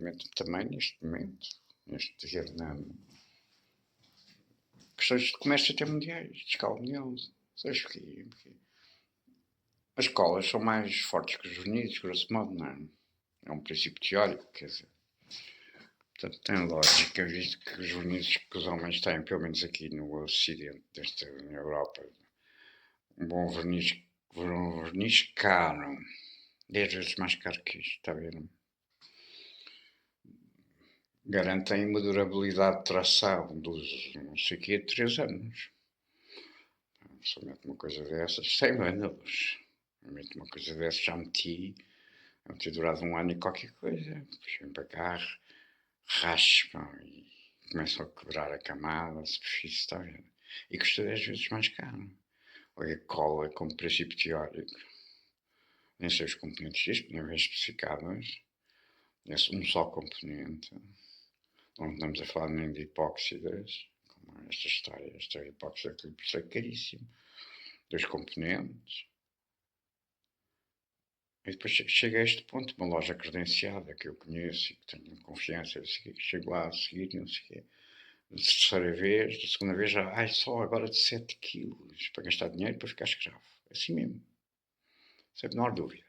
verdadeiramente também neste momento, neste Vietnã, questões de comércio até mundiais, de escala mundial. Sabes porquê? Porque as escolas são mais fortes que os Unidos, grosso modo, não é? É um princípio teórico, quer dizer. Portanto, tem lógica, visto que os vernizes que os homens têm, pelo menos aqui no Ocidente, na Europa, um bom verniz caro, 10 vezes mais caro que isto, está a ver? Garantem uma durabilidade de tração dos, não sei o quê, de 3 anos. Só mete uma coisa dessas, 100 anos. Mete uma coisa dessas, já meti, não ter durado 1 ano e qualquer coisa. Puxem para cá, raspam e começam a quebrar a camada, a superfície, está a ver? E custa 10 vezes mais caro. Olha, cola como princípio teórico. Nem sei os componentes disto, nem bem especificadas. É um só componente. Não estamos a falar nem de hipóxidas, como esta história. Esta hipóxida que é caríssimo. 2 componentes. E depois chego a este ponto, uma loja credenciada que eu conheço e que tenho confiança, chego lá a seguir, não sei o quê. Da terceira vez, da segunda vez, já, só agora de 7 quilos, para gastar dinheiro para ficar escravo. Assim mesmo. Sem a menor dúvida.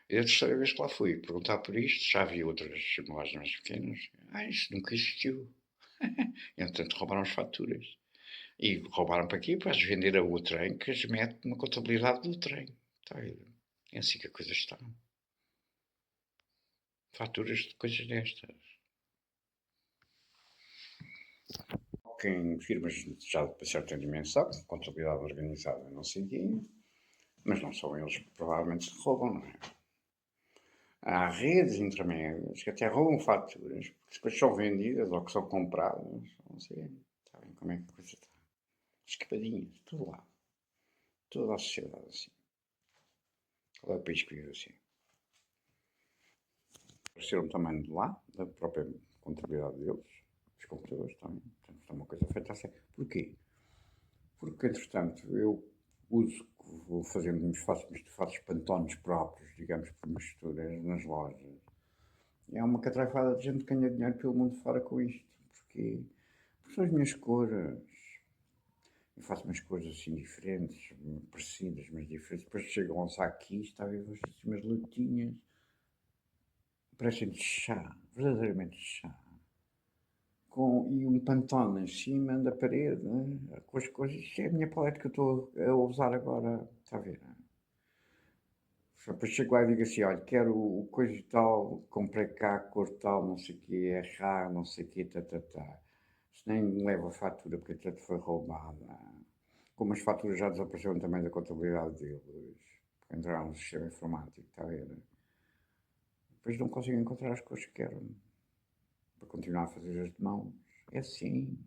E a terceira vez que lá fui perguntar por isto, já vi outras embalagens mais pequenas. Isto nunca existiu. E, entretanto, roubaram as faturas. E roubaram para aqui para as vender a o trem, que as mete na contabilidade do trem. Está a ver? É assim que a coisa está. Faturas de coisas destas. Em firmas já de certa dimensão, contabilidade organizada, não sei quem, mas não são eles que provavelmente roubam, não é? Há redes intermédias que até roubam faturas, porque depois são vendidas ou que são compradas, não sei. Sabem como é que a coisa está? Escapadinhas, tudo lá. Toda a sociedade assim. Qual é o país que vive assim? Apareceram também de lá, da própria contabilidade deles, os computadores também. Portanto, é uma coisa feita assim. Porquê? Porque, entretanto, eu uso, vou fazendo, faço pantones próprios, digamos, por misturas nas lojas. E há uma catrafada de gente que ganha dinheiro pelo mundo fora com isto. Porque são as minhas cores. Eu faço umas cores assim diferentes, parecidas, mas diferentes. Depois chegam ao saco aqui, está a ver assim, umas latinhas. Parecem de chá, verdadeiramente de chá. E um pantone em cima da parede, né? Com as coisas. Isto é a minha paleta que eu estou a usar agora, está a ver? Depois chego lá e digo assim, olha, quero o coisa e tal, comprei cá, cor tal, não sei o quê, é raro, não sei o quê, tá. Isto nem me leva a fatura, porque tanto foi roubada. Como as faturas já desapareceram também da contabilidade deles, porque entraram no sistema informático, está a ver? Depois não consigo encontrar as coisas que quero para continuar a fazer as de mãos. É assim.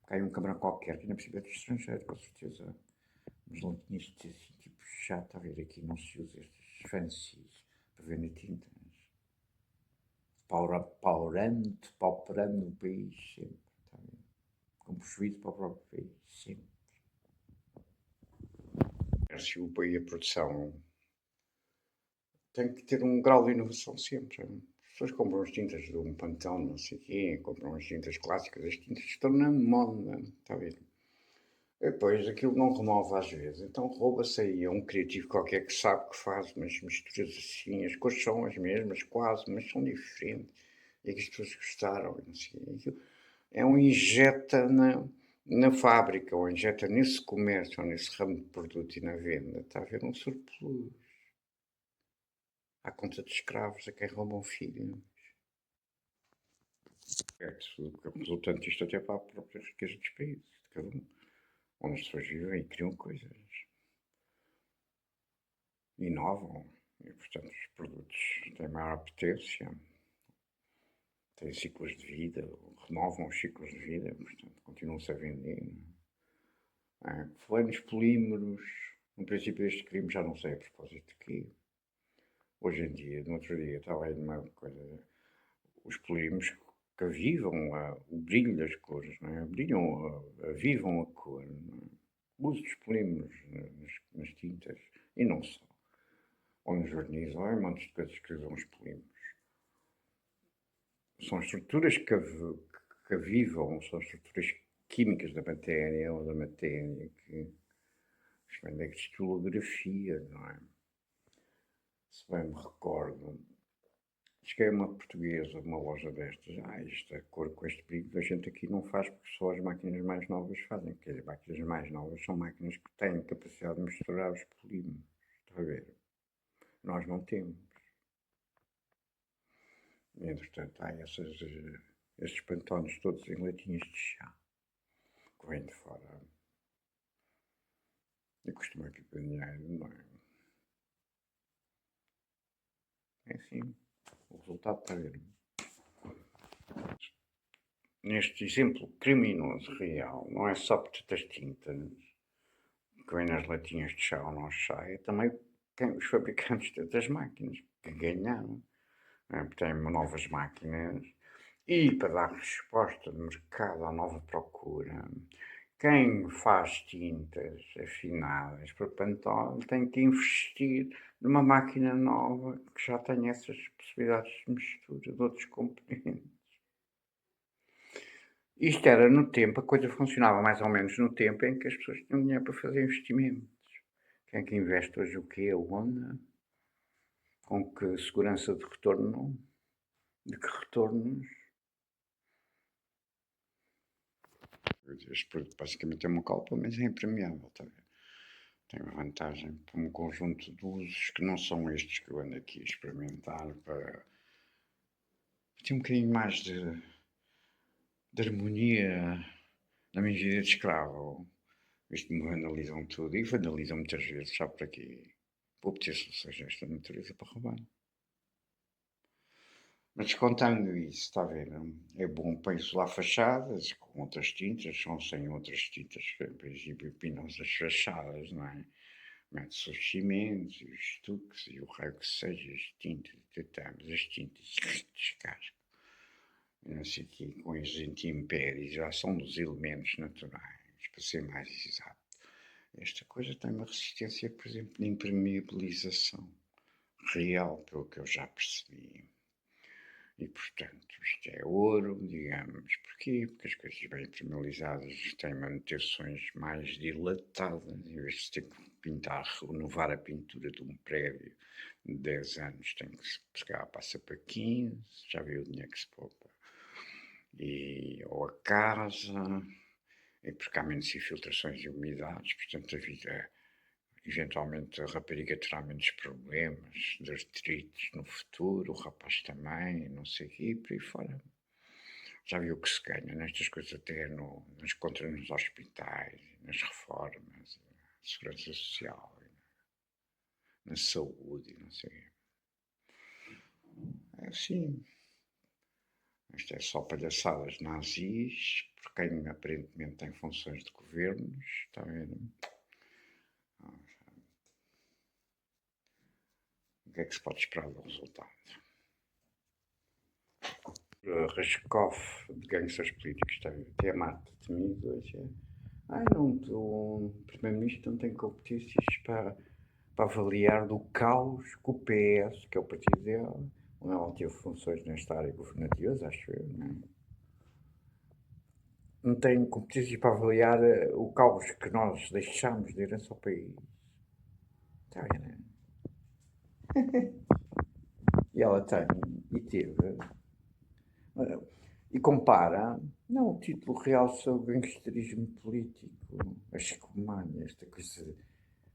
Cai um camarão qualquer, que ainda precisa de estrangeiro, com certeza. Mas não tinha isto assim, tipo chato, a ver, aqui não se usa estes fancies para vender tintas. Pauperando o país, sempre, está a ver? Com prejuízo para o próprio país, sempre. Se o país, a produção, tem que ter um grau de inovação sempre. As pessoas compram as tintas de um Pantone, não sei o quê, compram as tintas clássicas, as tintas estão na moda, está a ver? Depois aquilo não renova às vezes, então rouba-se aí a um criativo qualquer que sabe que faz umas misturas assim, as cores são as mesmas, quase, mas são diferentes. E que as pessoas gostaram, não sei, aquilo é um injeta na fábrica, ou injeta nesse comércio, ou nesse ramo de produto e na venda, está a haver um surplus. À conta de escravos a quem roubam filhos. Resultante disto até para a própria riqueza dos países, de cada um. Onde as pessoas vivem e criam coisas. Inovam. E, portanto, os produtos têm maior potência, têm ciclos de vida, renovam os ciclos de vida, portanto, continuam-se a vender. Falei nos polímeros, no princípio deste crime, já não sei a propósito de quê. Hoje em dia, no outro dia, estava aí numa coisa, os polímeros que avivam o brilho das cores, não é? Avivam a cor. Não é? O uso dos polímeros nas tintas, e não só. Ou nos verniz, ou em montes de coisas que usam os polímeros. são estruturas que avivam, são estruturas químicas da matéria ou da matéria que isto vem da cristalografia, não é? Se bem me recordo, cheguei a uma portuguesa, uma loja destas, isto é cor com este brilho, a gente aqui não faz porque só as máquinas mais novas fazem. Quer dizer, máquinas mais novas são máquinas que têm capacidade de misturar os polímeros, está a ver? Nós não temos. E, entretanto, há esses pantones todos em latinhas de chá, que vêm de fora. E costuma aqui para dinheiro, não é? É assim, o resultado está a ver. Neste exemplo criminoso real, não é só por das tintas que vêm nas latinhas de chá ou não chá, é também os fabricantes das máquinas que ganharam. Têm novas máquinas e para dar resposta de mercado à nova procura, quem faz tintas afinadas para Pantone tem que investir numa máquina nova que já tenha essas possibilidades de mistura de outros componentes. Isto era no tempo, a coisa funcionava mais ou menos no tempo em que as pessoas tinham dinheiro para fazer investimentos. Quem é que investe hoje o quê? Onde? Com que segurança de retorno? De que retornos? Este produto basicamente é uma copa, mas é impermeável, está a ver? Tem uma vantagem para um conjunto de usos que não são estes que eu ando aqui a experimentar para ter um bocadinho mais de harmonia na minha vida de escravo. Isto me vandalizam tudo e vandalizam muitas vezes, sabe para quê? Para obter soluções desta natureza para roubar. Mas descontando isso, está a ver? É bom para isolar fachadas com outras tintas, ou sem outras tintas, em princípio, pinam-se as fachadas, não é? Mete-se os cimentos, e os estuques e o raio que seja, as tintas, tratamos as tintas, descasco. Não sei o quê, com os anti-impérios, já são dos elementos naturais, para ser mais exato. Esta coisa tem uma resistência, por exemplo, de impermeabilização real, pelo que eu já percebi. E, portanto, isto é ouro, digamos. Porquê? Porque as coisas bem impermeabilizadas têm manutenções mais dilatadas. Em vez de ter que pintar, renovar a pintura de um prédio de 10 anos, tem que se pegar, passa para 15, já viu o dinheiro que se poupa. Ou a casa, e porque há menos infiltrações e umidades, portanto a vida, eventualmente a rapariga terá menos problemas de artrites no futuro, o rapaz também, não sei o quê, e por aí fora. Já viu o que se ganha nestas coisas até nas contas nos hospitais, nas reformas, na segurança social, na saúde, não sei. É assim. Isto é só palhaçadas nazis, por quem aparentemente tem funções de governos, está a ver? O que é que se pode esperar do resultado? Rashkov, de gangsters políticos, está a ver? Até a Marta Temido hoje não, o Primeiro-Ministro não tem competências para avaliar do caos que o PS, que é o partido dela, onde ela teve funções nesta área governativa, acho eu, não tem competências para avaliar o caos que nós deixamos de herança ao país. Está a ver, não é? E ela tem, e teve, e compara, não, o título real sobre o gangsterismo político, a escumalha, esta coisa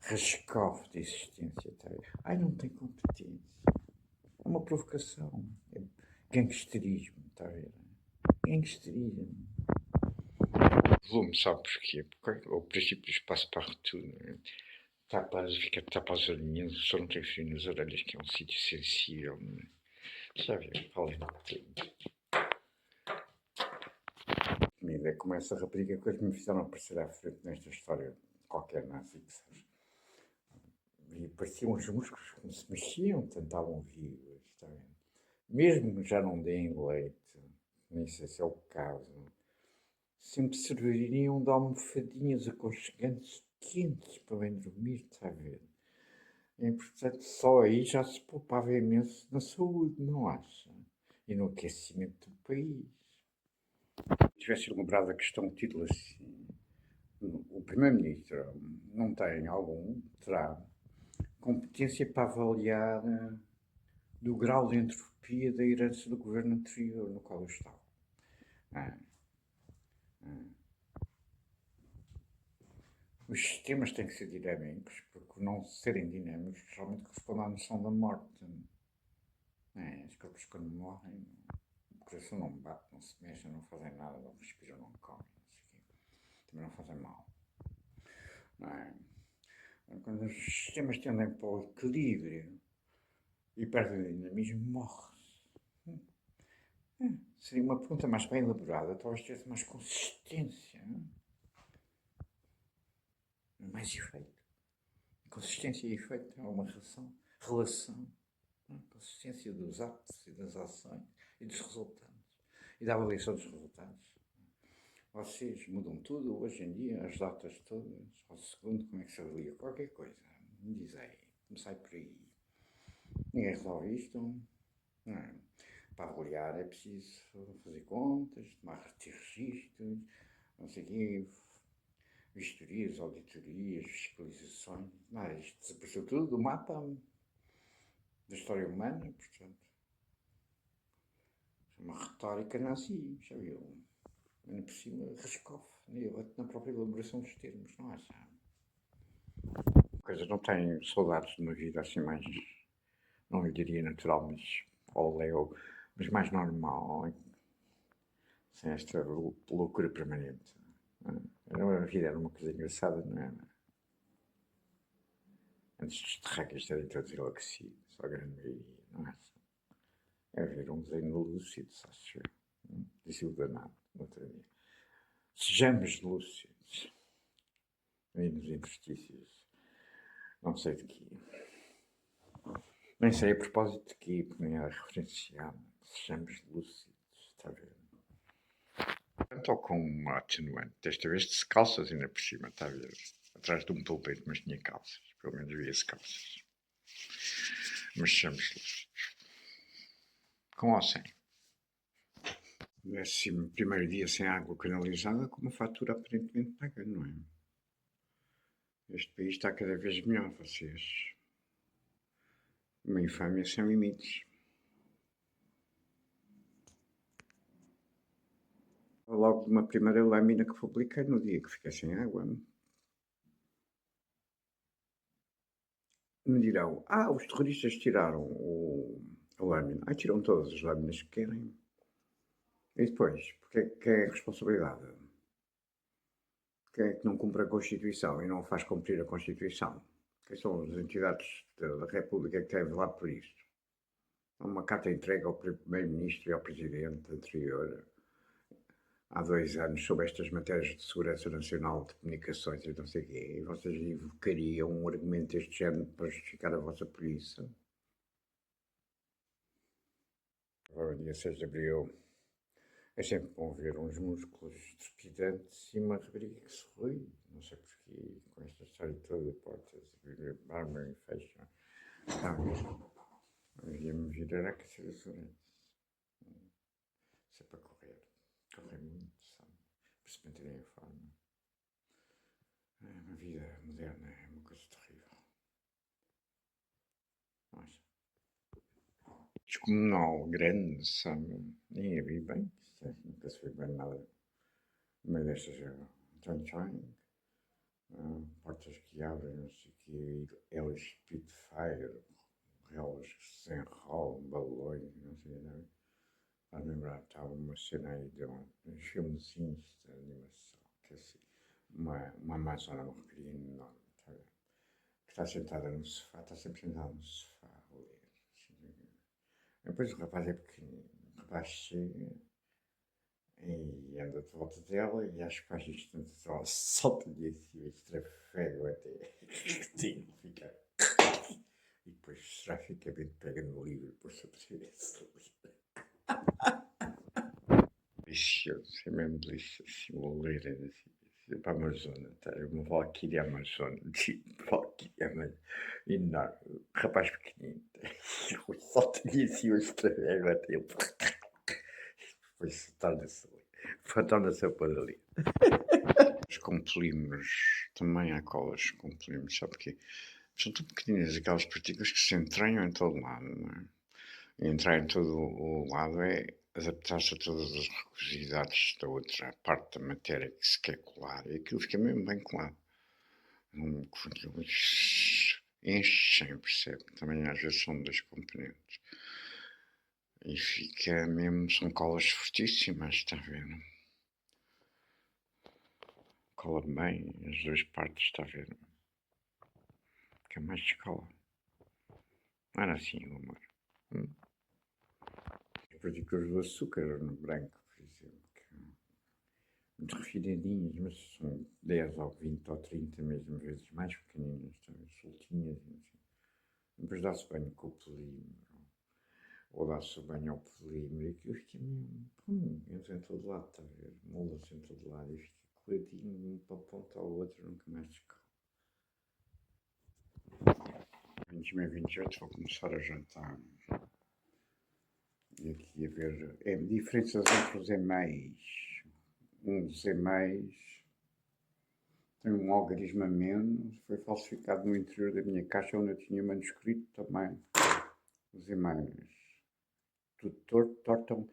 rascofe de existência. Tá? Não tem competência. É uma provocação. É gangsterismo, está a ver? Gangsterismo. Vou-me, sabe porquê? Porque o princípio do espaço para tudo. Fica tapa as orelhinhas, só não tem frio nas orelhas, que é um sítio sensível. Já viu? Falei de tudo. É como essa rapariga que hoje me fizeram aparecer à frente nesta história qualquer nazi que seja. E pareciam os músculos como se mexiam, tentavam vivos, está vendo? Mesmo já não deem leite, nem sei se é o caso, sempre serviriam de almofadinhas aconchegantes quentes para bem dormir, está a ver? E, portanto, só aí já se poupava imenso na saúde, não acha? e no aquecimento do país. Se tivesse elaborado a questão de título assim, o Primeiro-Ministro não tem algum, terá competência para avaliar do grau de entropia da herança do governo anterior no qual eu estava. Ah, Os sistemas têm que ser dinâmicos, porque não serem dinâmicos realmente corresponde à noção da morte. Os corpos quando morrem, o coração não bate, não se mexe, não fazem nada, não respiram, não comem, não sei o quê. Também não fazem mal. Não é? Quando os sistemas tendem para o equilíbrio e perdem o dinamismo, morre-se. Seria uma pergunta mais bem elaborada, talvez tivesse mais consistência, mais efeito. Consistência e efeito é uma relação, consistência dos atos e das ações e dos resultados e da avaliação dos resultados. Vocês mudam tudo hoje em dia, as datas todas, ao segundo, como é que se avalia qualquer coisa? Me diz aí, comecei por aí. Ninguém resolve isto. Não é? Para avaliar é preciso fazer contas, tomar registros, não sei o quê, vistorias, auditorias, fiscalizações. Nada, isto desapareceu tudo do mapa da história humana, portanto. É uma retórica nazi, já viu? Ainda por cima, Rascoff, na própria elaboração dos termos, não acha? Coisa, não tenho saudades de uma vida assim mais, não lhe diria natural, mas oleo, mas mais normal, sem esta loucura permanente. A vida era uma coisa engraçada, não é? Antes dos terráqueos terem todos enlouquecidos, só a grande maioria, não é? É ver um desenho lúcido, acho eu. Disse o danado no outro dia. Sejamos lúcidos. Aí nos interstícios. Não sei de quê. Nem sei a propósito de quê, porque nem era referenciado. Sejamos lúcidos, está a ver? Estou com uma atenuante, desta vez de calças ainda por cima, está a ver? Atrás de um pulpeiro, mas tinha calças. Pelo menos via-se calças. Mas sejamos lúcidos. Com ou sem? Décimo primeiro dia sem água canalizada, com uma fatura aparentemente paga, não é? Este país está cada vez melhor, vocês. Uma infâmia sem limites. Logo de uma primeira lâmina que publiquei no dia que fiquei sem água. Me dirão, os terroristas tiraram a lâmina. Tiram todas as lâminas que querem. E depois, porque que é a responsabilidade? Quem é que não cumpre a Constituição e não faz cumprir a Constituição? Quem são as entidades da República que têm velado por isto? Uma carta entregue ao Primeiro-Ministro e ao Presidente anterior há 2 anos sobre estas matérias de segurança nacional, de comunicações e não sei o quê, e vocês invocariam um argumento deste género para justificar a vossa polícia. Agora, dia 6 de abril, é sempre bom ver uns músculos trepidantes e uma rapariga que sorri. Não sei porquê, com esta história toda, portas abrem e fecham. Ia-me virar a aquecer as orelhas. Isso é para correr. Correr muito, sabe? Para se manterem em forma. A vida moderna é uma coisa terrível. Não acha? Descomunal, grande, sabe? Nem a vi bem. Nunca se vê bem nada. No meio destas tchan-tchan. Portas que abrem, não sei o quê. Elas Spitfire. Relas que se enrolam, balões, não sei o quê. A lembrar, estava uma cena aí de uns filmezinhos de animação. Que é assim. Uma amazona, uma rapariga enorme, está a ver? Que está sentada no sofá, está sempre sentada no sofá a ler. Assim. Depois o rapaz é pequenino, o rapaz chega e anda de volta dela e acho que faz isto antes ela solta-lhe assim, estrafega até que fica. E depois estraficamente pega no livro e depois sobre esse livro. Delicioso, é mesmo delicioso, vou ler assim, para a Amazônia, tá? Uma valquíria Amazônia, tipo, valquíria Amazônia, enorme, rapaz pequenino, solta-lhe assim o estrago até ele. Pois torna-se ali. Torna-se a pôr ali. Com polímeros, também há colas com polímeros, sabe porquê? São tão pequeninas aquelas partículas que se entranham em todo lado, não é? E entrar em todo o lado é adaptar-se a todas as rugosidades da outra parte da matéria que se quer colar. E aquilo fica mesmo bem colado. Aquilo enchem, percebe? Também às vezes são 2 componentes. E fica mesmo, são colas fortíssimas, está a ver? Cola bem as 2 partes, está a ver? Fica mais descola. Não era assim o amor. As partículas do açúcar no branco, por exemplo, que muito refinadinhas, mas são 10 ou 20 ou 30 mesmo vezes mais pequeninas, também soltinhas. Assim. Depois dá-se banho com o polímero, ou dá-se banho ao polímero, e aquilo fica mesmo, entra em todo lado, está a ver? Molda-se em todo lado e fica coladinho de uma ponta ao outro, nunca mais descola. 2028 vou começar a jantar. E aqui a ver diferenças entre os e-mails. Um dos e-mails tem um algarismo a menos, foi falsificado no interior da minha caixa onde eu tinha manuscrito também. Os e-mails. Tudo tortam,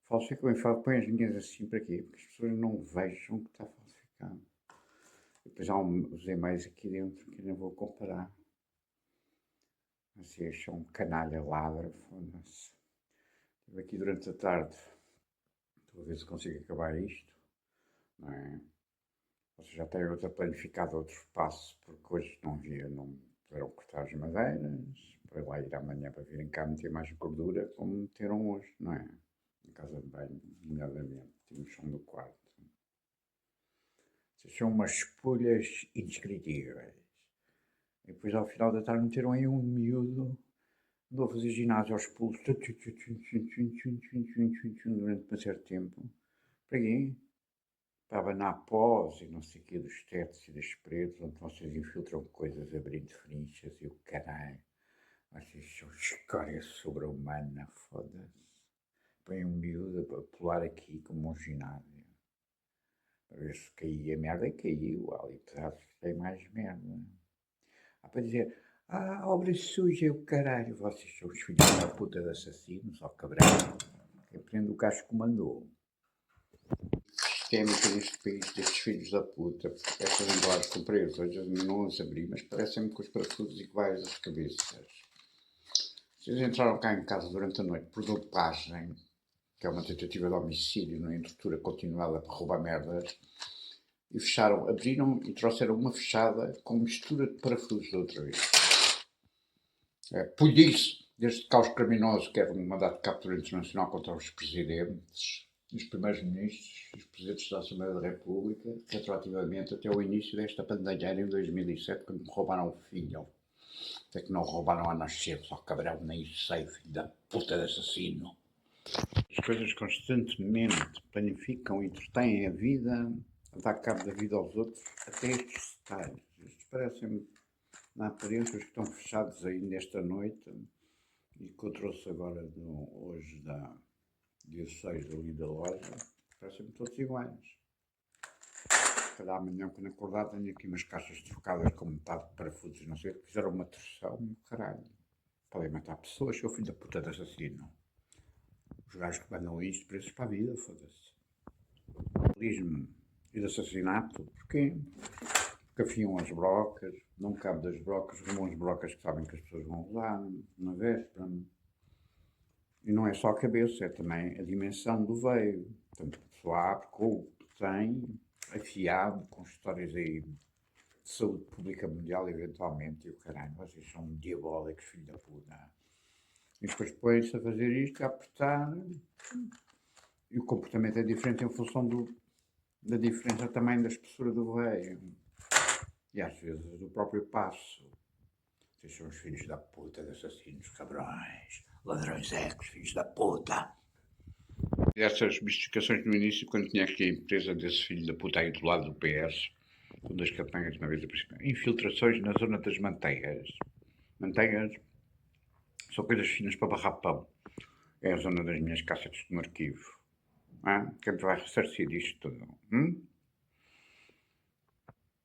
falsificam e põem as linhas assim para quê? Porque as pessoas não vejam que está falsificado. E depois há os e-mails aqui dentro que não vou comparar. Vocês são canalha, ladra, foda-se. Estive aqui durante a tarde. Estou a ver se consigo acabar isto. Não é? Vocês já têm outra planificada, outro espaço, porque hoje não puderam cortar as madeiras, para lá ir amanhã para virem cá meter mais gordura, como meteram hoje, não é? Na casa de banho, nomeadamente, no chão do quarto. Vocês são umas espolhas indescritíveis. E depois ao final da tarde meteram aí um miúdo, andou a fazer ginásio aos pulos, durante um certo tempo. Para quê? Estava na pós e não sei o quê dos tetos e das paredes, onde vocês infiltram coisas abrindo frinchas e o caralho. Vocês são escória sobre-humana, foda-se. Põe um miúdo a pular aqui como um ginásio. Para ver se caía merda e caiu. Ali pedaços que tem mais merda. Há para dizer, obra suja, o caralho. Vocês são os filhos da puta de assassinos, ó cabrão. Quem prende o gajo que mandou. Sistémica neste país destes filhos da puta, porque estas embalagens comprei hoje não as abri, mas parecem-me com os parafusos iguais às cabeças. Vocês entraram cá em casa durante a noite por dopagem, que é uma tentativa de homicídio, não é? Tortura continuada para roubar merdas, e fecharam, abriram e trouxeram uma fechada com mistura de parafusos de outra vez. Por isso, desde que há os criminosos querem um mandato de captura internacional contra os presidentes, os primeiros ministros, os presidentes da Assembleia da República, retroativamente até o início desta pandemia em 2007, quando me roubaram o filho. Até que não roubaram a nascer, só cabrão, nem sei, filho da puta de assassino. As coisas constantemente planificam e entretêm a vida, a dar cabo da vida aos outros, até estes detalhes. Estes parecem-me, na aparência, os que estão fechados ainda esta noite, e que eu trouxe agora, hoje, dia 6 ali da loja, parecem-me todos iguais. Se calhar amanhã, quando acordar, tenho aqui umas caixas trocadas com metade de parafusos, não sei, fizeram uma torção e caralho. Podem matar pessoas, seu filho da puta de assassino. Os gajos que mandam isto, preços para a vida, foda-se. Vandalismo e de assassinato, porquê? Porque afiam as brocas, não cabe das brocas, rumam as brocas que sabem que as pessoas vão usar na véspera. E não é só a cabeça, é também a dimensão do veio. Portanto, a pessoa abre com o que tem, afiado, com histórias aí de saúde pública mundial, eventualmente, e o caralho, vocês são diabólicos, filho da puta. E depois põe-se a fazer isto, a apertar, e o comportamento é diferente em função da diferença também da espessura do veio. E às vezes do próprio passo. Vocês são os filhos da puta, de assassinos, cabrões, ladrões ecos, filhos da puta. Essas mistificações no início, quando tinha aqui a empresa desse filho da puta aí do lado do PS, com 2 campanhas uma vez a principal. Infiltrações na zona das manteigas. Manteigas são coisas finas para barrar pão. É a zona das minhas cassetes no arquivo. Quem te vai ressarcir disto tudo?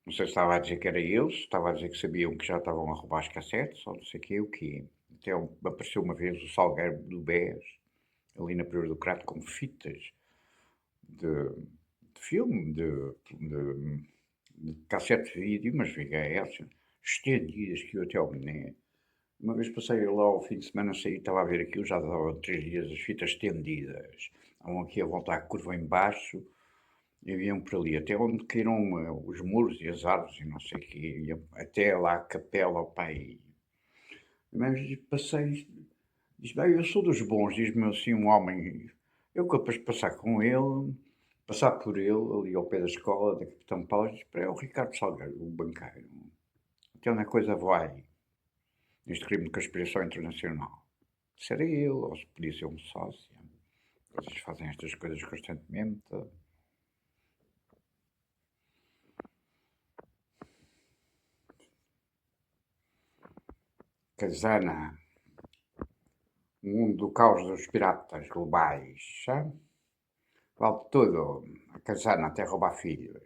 Não sei se estava a dizer que era eles, estava a dizer que sabiam que já estavam a roubar as cassetes, ou não sei o quê, o quê. Até apareceu uma vez o Salgueiro do BES, ali na Prior do Crato, com fitas de, de filme, de cassete de vídeo, mas VHS, estendidas que eu até ao boné. Uma vez passei lá ao fim de semana, saí, estava a ver aquilo, já dava 3 dias as fitas estendidas. Estavam aqui a voltar a curva em baixo, e haviam por ali, até onde caíram os muros e as árvores e não sei o quê, até lá a capela, ao pai. Mas passei, diz, bem, eu sou dos bons, diz-me assim um homem, eu capaz de passar com ele, passar por ele, ali ao pé da escola, da Capitão Paulo, diz, para é o Ricardo Salgueiro, o banqueiro. Até onde a coisa vai, neste crime de conspiração internacional. Se era ele, ou se podia ser um sócio. Vocês fazem estas coisas constantemente. Casana, o mundo do caos dos piratas globais, sabe? Vale tudo. A casana até roubar filhos.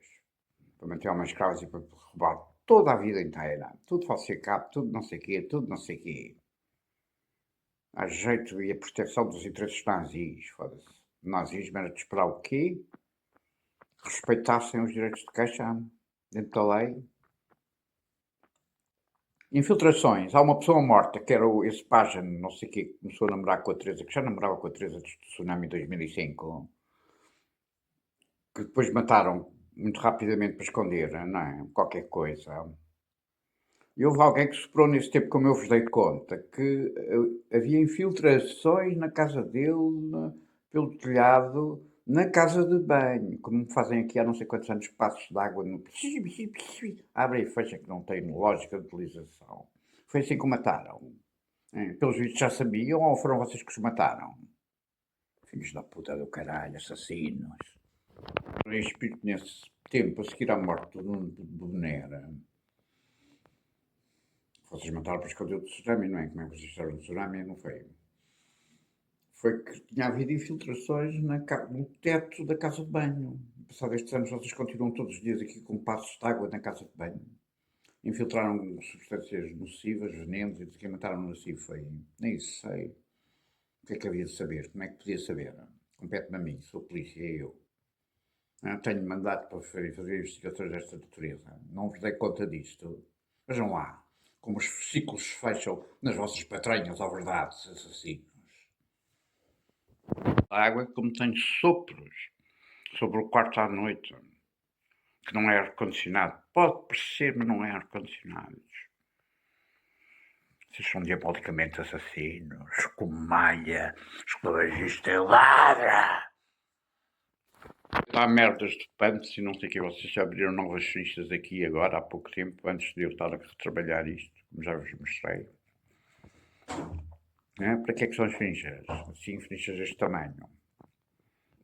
Para manter homens escravos e para roubar toda a vida inteira. Tudo falsificado, tudo não sei o quê, tudo não sei o quê. Há jeito e a proteção dos interesses nazis, foda-se. O nazismo era de esperar o quê? Respeitassem os direitos de queixa dentro da lei. Infiltrações. Há uma pessoa morta, que era esse página, não sei o quê, que começou a namorar com a Teresa, que já namorava com a Teresa do Tsunami em 2005, que depois mataram muito rapidamente para esconder, não é? Qualquer coisa. E houve alguém que soprou nesse tempo, como eu vos dei conta, que havia infiltrações na casa dele, pelo telhado, na casa de banho, como fazem aqui há não sei quantos anos, passos de água no... Abre e fecha, que não tem lógica de utilização. Foi assim que o mataram. Pelos vistos já sabiam ou foram vocês que os mataram? Filhos da puta do caralho, assassinos. Em espírito, nesse tempo, a seguir à morte do Nuno Bonera, vocês mataram para esconder o tsunami, não é? Como é que vocês fizeram o tsunami? Não foi. Foi que tinha havido infiltrações no teto da casa de banho. Passado estes anos, vocês continuam todos os dias aqui com passos de água na casa de banho. Infiltraram substâncias nocivas, venenos e que mataram assim. Foi. Nem sei. O que é que havia de saber? Como é que podia saber? Compete-me a mim, sou polícia, eu. Não tenho mandato para fazer investigações desta natureza. Não vos dei conta disto. Vejam lá, como os ciclos se fecham nas vossas patranhas, à verdade, assassinos. A água como tem sopros sobre o quarto à noite, que não é ar-condicionado. Pode parecer, mas não é ar-condicionado. Vocês são diabolicamente assassinos, escumalha, esclavagista, ladra! Há merdas de pantos e não sei o que. Vocês já abriram novas fichas aqui agora, há pouco tempo, antes de eu estar a retrabalhar isto, como já vos mostrei. Para que é que são as fichas? Assim, fichas deste tamanho.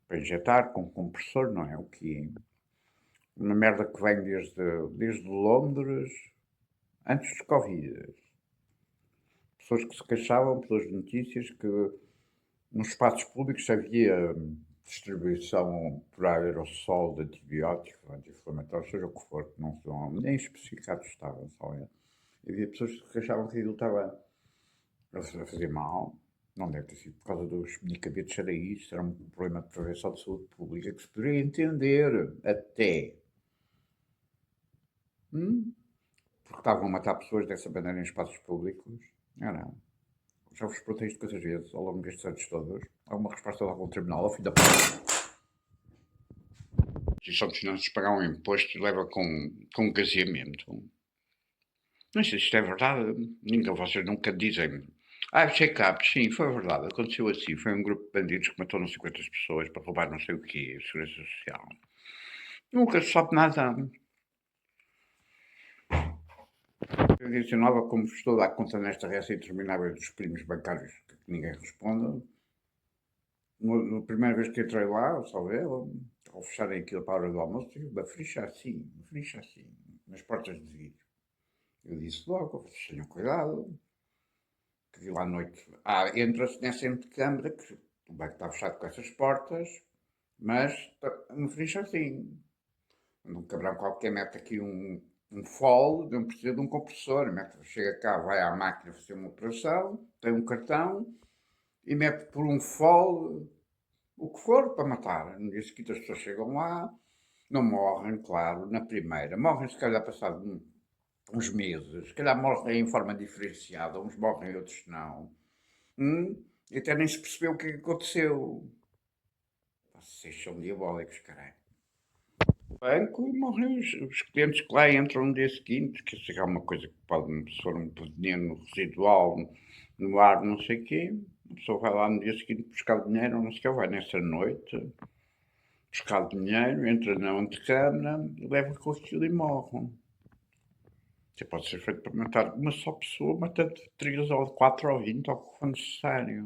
Para injetar com compressor, não é o que uma merda que vem desde Londres, antes dos Covid. Pessoas que se queixavam pelas notícias que nos espaços públicos havia distribuição por aerossol de antibióticos, anti-inflamatórios, seja o que for, que não são nem especificados estavam, só é. Havia pessoas que achavam que aquilo estava a fazer mal. Não deve ter sido por causa dos medicamentos, era isso, era um problema de prevenção de saúde pública que se poderia entender até. Porque estavam a matar pessoas dessa maneira em espaços públicos. Era. Já vos perguntei isto quantas vezes ao longo destes anos todos. Alguma resposta de algum tribunal ao fim da prova. A Instituição de Finanças pagar um imposto e leva com um caseamento. Não sei se isto é verdade. Vocês nunca dizem. Check-up, sim, foi verdade. Aconteceu assim. Foi um grupo de bandidos que matou não sei quantas pessoas para roubar não sei o quê, segurança social. Nunca se sabe nada. Eu adicionava, como estou a dar conta nesta reação interminável dos primos bancários que ninguém responde. Na primeira vez que entrei lá, só ver, ao fecharem aquilo para a hora do almoço, uma frixa assim, nas portas de vidro. Eu disse logo, vocês tenham cuidado, que vi lá à noite. Entra-se nessa antecâmara, que o banco está fechado com essas portas, Mas no feliz assim. Um cabrão qualquer mete aqui um fole, não precisa de um compressor. Chega cá, vai à máquina fazer uma operação, tem um cartão e mete por um fole o que for para matar. No dia seguinte as pessoas chegam lá, não morrem, claro, na primeira. Morrem se calhar passado uns meses. Se calhar morrem em forma diferenciada, uns morrem, outros não. E até nem se percebeu o que aconteceu. Vocês são diabólicos, caralho. Banco e morrem os clientes que lá entram no dia seguinte, que se há uma coisa que pode ser um veneno residual no ar, não sei o quê, a pessoa vai lá no dia seguinte buscar dinheiro, não sei o quê, vai nessa noite buscar dinheiro, entra na antecâmara, leva com aquilo e morre. Isso pode ser feito para matar uma só pessoa, matando 3 ou 4 ou 20, ou o que for necessário.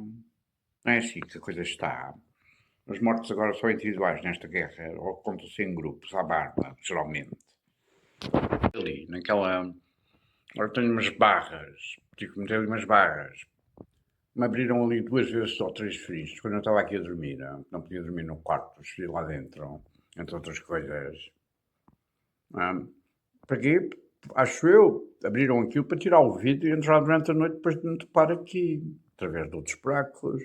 Não é assim que a coisa está. Os mortos agora são individuais nesta guerra, ou contam-se em grupos, à barba, geralmente. Ali, naquela. Agora tenho umas barras, tive que meter ali umas barras. Me abriram ali 2 vezes ou 3 frisos, quando eu estava aqui a dormir. Não podia dormir no quarto, estive lá dentro, entre outras coisas. Para quê? Acho eu, abriram aquilo para tirar o vidro e entrar durante a noite depois de me topar aqui, através de outros buracos.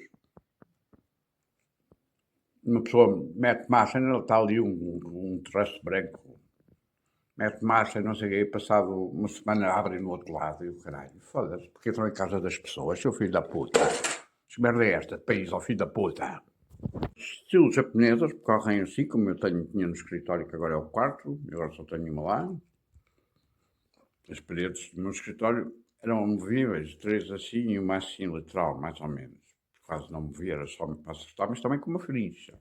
Uma pessoa mete massa, está ali um traço branco, mete massa, não sei o quê, passado uma semana abrem no outro lado e o caralho, foda-se, porque entram em casa das pessoas, seu filho da puta. Que merda é esta? País ao filho da puta. Estilo japonesas, correm assim, como eu tinha no escritório, que agora é o quarto, agora só tenho uma lá. As paredes do meu escritório eram movíveis, 3 assim e uma assim lateral, mais ou menos. Quase não movia, era só para assustar, mas também com uma frincha.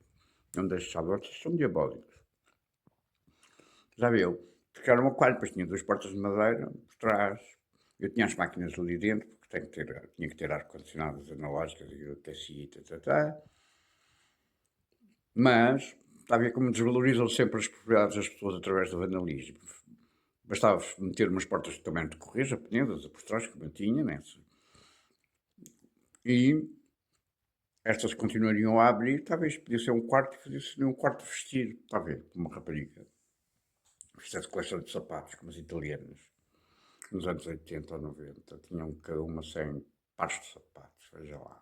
Não deixava, outros são diabólicos. Já viu? Porque era um aquário, depois tinha 2 portas de madeira por trás. Eu tinha as máquinas ali dentro, porque tinha que ter ar-condicionadas analógicas e aquecia e tal. Mas, está a ver como desvalorizam sempre as propriedades das pessoas através do vandalismo. Bastava meter umas portas também de correr, japonesas, por trás, como eu tinha, né? E estas continuariam a abrir, talvez podia ser um quarto e fazia-se um quarto de vestir, está a ver, uma rapariga. Fizesse coleção de sapatos, como os italianos, nos anos 80 ou 90, tinham cada uma 100 pares de sapatos, veja lá.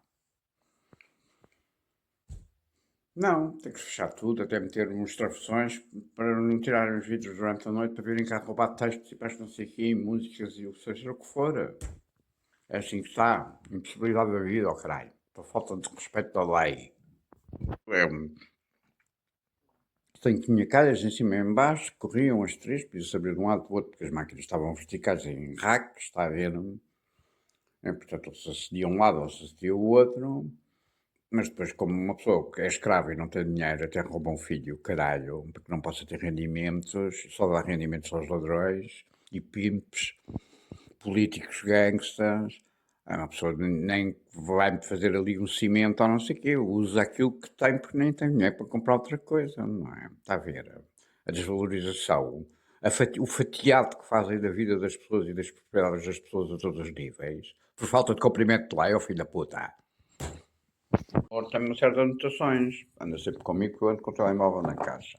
Não, tem que fechar tudo, até meter uns travessões para não tirarem os vidros durante a noite para virem cá roubar textos e para não sei o quê, músicas e o seja o que for. É assim que está. Impossibilidade da vida, oh caralho. Por falta de respeito da lei. É, tinha calhas em cima e em baixo, corriam as 3, podia-se abrir de um lado para o outro, porque as máquinas estavam verticais em racks, está a ver? Portanto, ou se acedia um lado ou se acedia o outro. Mas depois, como uma pessoa que é escrava e não tem dinheiro, até rouba um filho, caralho, porque não possa ter rendimentos, só dá rendimentos aos ladrões e pimps, políticos gangsters. Uma pessoa nem vai fazer ali um cimento ou não sei o quê, usa aquilo que tem porque nem tem dinheiro para comprar outra coisa, não é? Está a ver? A desvalorização, o fatiado que fazem da vida das pessoas e das propriedades das pessoas a todos os níveis, por falta de cumprimento de lei, ao filho da puta. Ou tem uma série de anotações. Anda sempre comigo que eu ando com o telemóvel na caixa.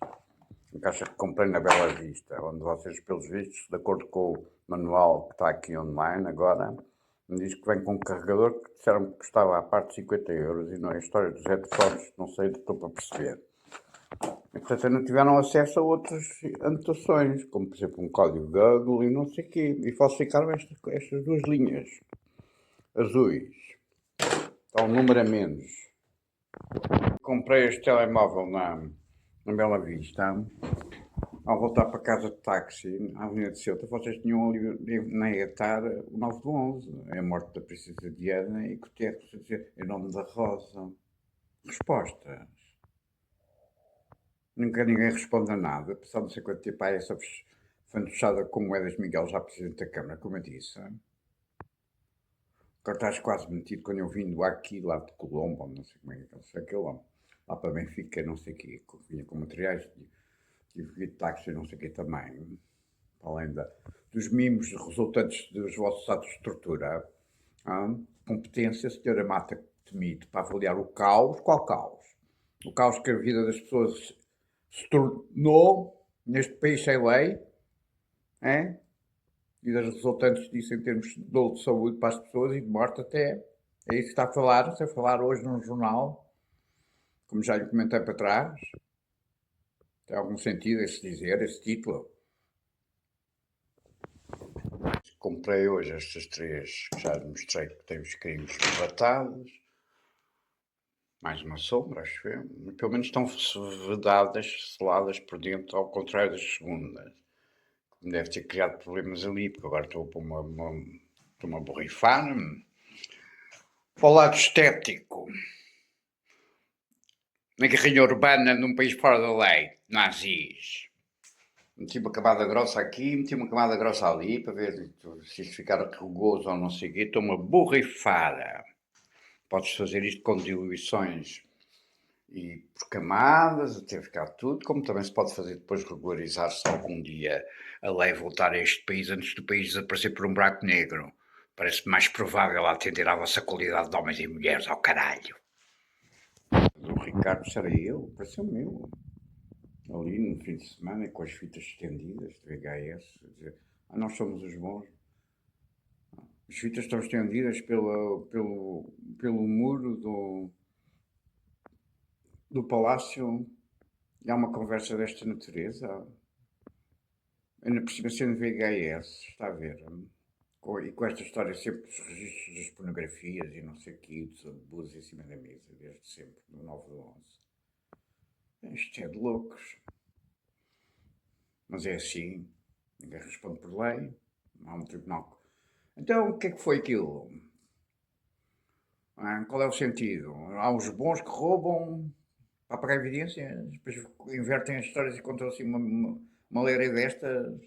A caixa que comprei na Bela Vista, onde vocês, pelos vistos, de acordo com o manual que está aqui online agora, me diz que vem com um carregador que disseram que custava à parte 50 euros e não é a história dos headphones, não sei, estou para perceber. E, portanto, não tiveram acesso a outras anotações, como por exemplo um código Google e não sei o quê, e falsificaram estas 2 linhas azuis. Está um número a menos. Comprei este telemóvel na Bela Vista. Ao voltar para casa de táxi, à Avenida de Ceuta, vocês tinham ali na ETAR o 9 do 11, é a morte da Princesa Diana e Guterres a dizer em nome da Rosa. Respostas. Nunca ninguém responde a nada, passado não sei quanto tempo há essa fantochada com moedas Miguel, já Presidente da Câmara, como eu disse. Agora estás quase metido quando eu vim do aqui, lá de Colombo, não sei como é que é aquele lá para Benfica, não sei o quê, vinha com materiais, tive de táxi, não sei o quê também, além dos mimos resultantes dos vossos atos de estrutura. Competência, senhora Mata Temido, para avaliar o caos, qual caos? O caos que a vida das pessoas se tornou neste país sem lei, é? E das resultantes disso em termos de dolo de saúde para as pessoas e de morte até. É isso que está a falar, está a falar hoje num jornal, como já lhe comentei para trás. Tem algum sentido esse dizer, esse título? Comprei hoje estas três, que já lhe mostrei que tem os crimes relatados. Mais uma sombra, acho eu. Pelo menos estão vedadas, seladas por dentro, ao contrário das segundas. Deve ter criado problemas ali, porque agora estou a borrifar-me. Para o lado estético, na guerrilha urbana num país fora da lei, nazis. Meti uma camada grossa aqui, meti uma camada grossa ali, para ver se isto ficar rugoso ou não sei o quê. Estou uma borrifada. Podes fazer isto com diluições e por camadas, até ficar tudo, como também se pode fazer depois regularizar-se algum dia a lei voltar a este país antes do país desaparecer por um buraco negro. Parece mais provável atender à vossa qualidade de homens e mulheres, ao caralho. O Ricardo será eu, pareceu-me eu. Ali no fim de semana, com as fitas estendidas de VHS, a dizer, nós somos os bons. As fitas estão estendidas pelo muro do palácio e há uma conversa desta natureza. Ainda por cima sendo VHS, está a ver? E com esta história sempre dos registros das pornografias e não sei o que, dos abusos em cima da mesa, desde sempre, no 9 do 11. Isto é de loucos. Mas é assim, ninguém responde por lei, não há um tribunal. Então, o que é que foi aquilo? Qual é o sentido? Há os bons que roubam para pagar evidências, depois invertem as histórias e contam assim uma leira destas.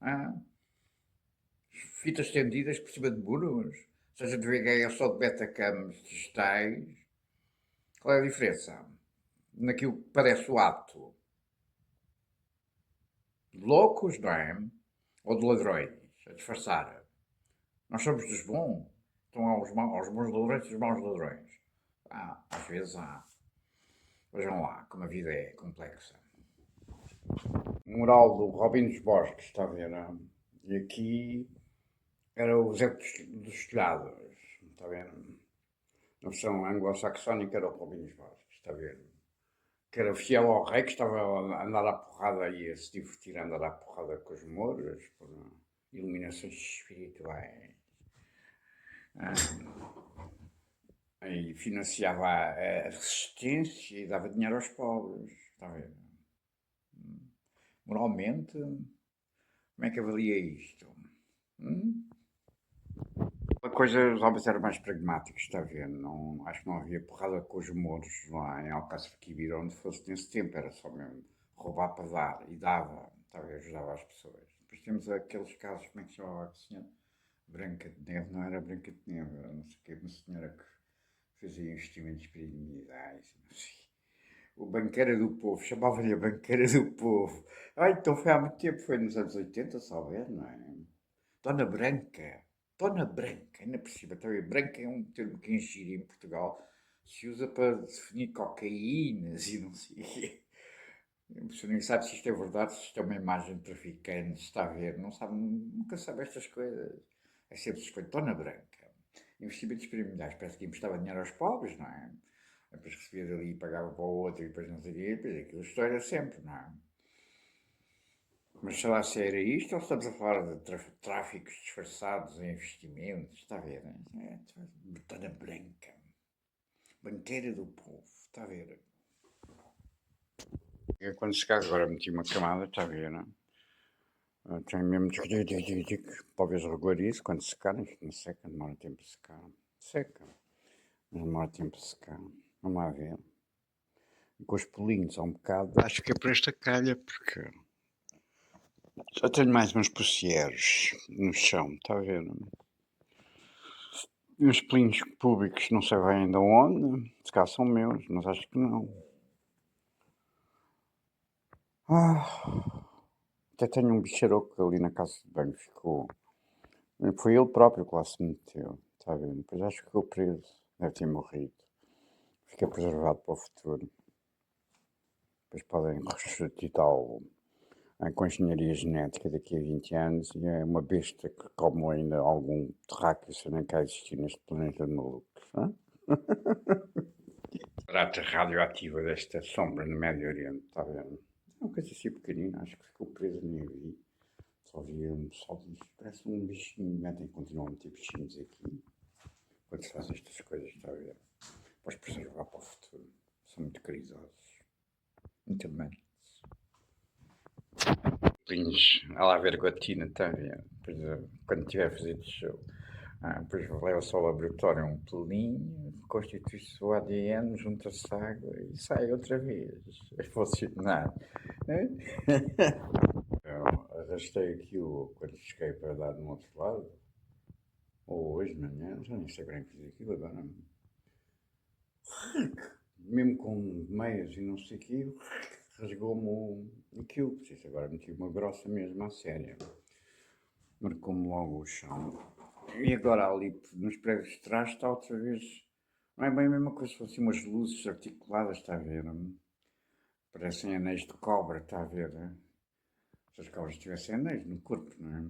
Ah, fitas estendidas por cima de muros, seja de VHS ou de betacams digitais. Qual é a diferença? Naquilo que parece o ato de loucos, não é? Ou de ladrões, a disfarçar. Nós somos dos bons. Então há os bons ladrões e os maus ladrões. Às vezes há. Vejam lá como a vida é complexa. Moral do Robin dos Bosques, está a ver? E aqui era o Zé dos Telhados, está a ver? Na versão anglo-saxónica era o Robin dos Bosques, está a ver? Que era fiel ao rei, que estava a andar à porrada e a se divertir a andar à porrada com os mouros, por iluminações espirituais. E financiava a resistência e dava dinheiro aos pobres, está a ver? Moralmente, como é que avalia isto? A coisa, os homens eram mais pragmáticos, está a ver? Não, acho que não havia porrada com os mouros lá em Alcácer de Quibir, onde fosse nesse tempo, era só mesmo roubar para dar, e dava, está a ver? Ajudava as pessoas. Depois temos aqueles casos, como é que se chamava a senhora? Branca de Neve, não era Branca de Neve, era não sei o quê, uma senhora que fazia investimentos piramidais, não sei. O Banqueira do Povo, chamava-lhe a Banqueira do Povo. Então foi há muito tempo, foi nos anos 80, só ver, não é? Dona Branca. Dona Branca, ainda por cima. Também, branca é um termo que em gíria em Portugal se usa para definir cocaínas e não sei o quê. A pessoa nem sabe se isto é verdade, se isto é uma imagem de traficante, se está a ver, não sabe, nunca sabe estas coisas. É sempre suspeito. Dona Branca. Investimentos piramidais, parece que emprestava dinheiro aos pobres, não é? Depois recebia dali e pagava para o outro e depois não sei o quê, depois aquilo história sempre, não é? Mas sei lá se era isto ou estamos a falar de tráficos disfarçados em investimentos, está a ver? Betana branca, banqueira do povo, está a ver? Quando se casa agora meti uma camada, está a ver? Tem mesmo para ver regularizo quando secar, isto não seca, demora tempo a secar. Seca, mas demora tempo a secar. Vamos lá ver. E com os pulinhos há um bocado. Acho que é para esta calha, porque já tenho mais uns pocieros no chão, está a ver? E os pelinhos públicos não sei bem ainda onde, se cá são meus, mas acho que não. Até tenho um bicharoco ali na casa de banho, ficou. Foi ele próprio que lá se meteu, está a ver? Depois acho que ficou preso, deve ter morrido. Fica preservado para o futuro. Depois podem ressuscitá-lo com engenharia genética daqui a 20 anos e é uma besta que come ainda algum terráqueo se nem cá existir neste planeta de malucos. Hã? Prata radioativa desta sombra no Médio Oriente, está a ver? É uma coisa assim pequenina, acho que ficou presa, nem vi. Só vi só parece um bichinho, metem, continuam a meter bichinhos aqui. Quando se faz estas coisas, está a ver? Podes preservar para o futuro. São muito caridosos. Muito amantes. Pelinhos, a lá ver gotina, está a ver? Depois, quando tiver a fazer de show. Depois leva-se ao laboratório um pelinho, constitui-se o ADN, junta-se água e sai outra vez. É funcionar. Eu arrastei aquilo quando cheguei para dar no outro lado, ou hoje de manhã, já nem sei bem fiz aquilo agora. Mesmo com meias e não sei o quê, rasgou-me aquilo. Preciso agora meti uma grossa mesmo, à séria. Marcou-me logo o chão. E agora ali nos prédios de trás está outra vez. Não é bem a mesma coisa, são assim umas luzes articuladas, está a ver? Parecem anéis de cobra, está a ver? Se as cobras tivessem anéis no corpo, não é?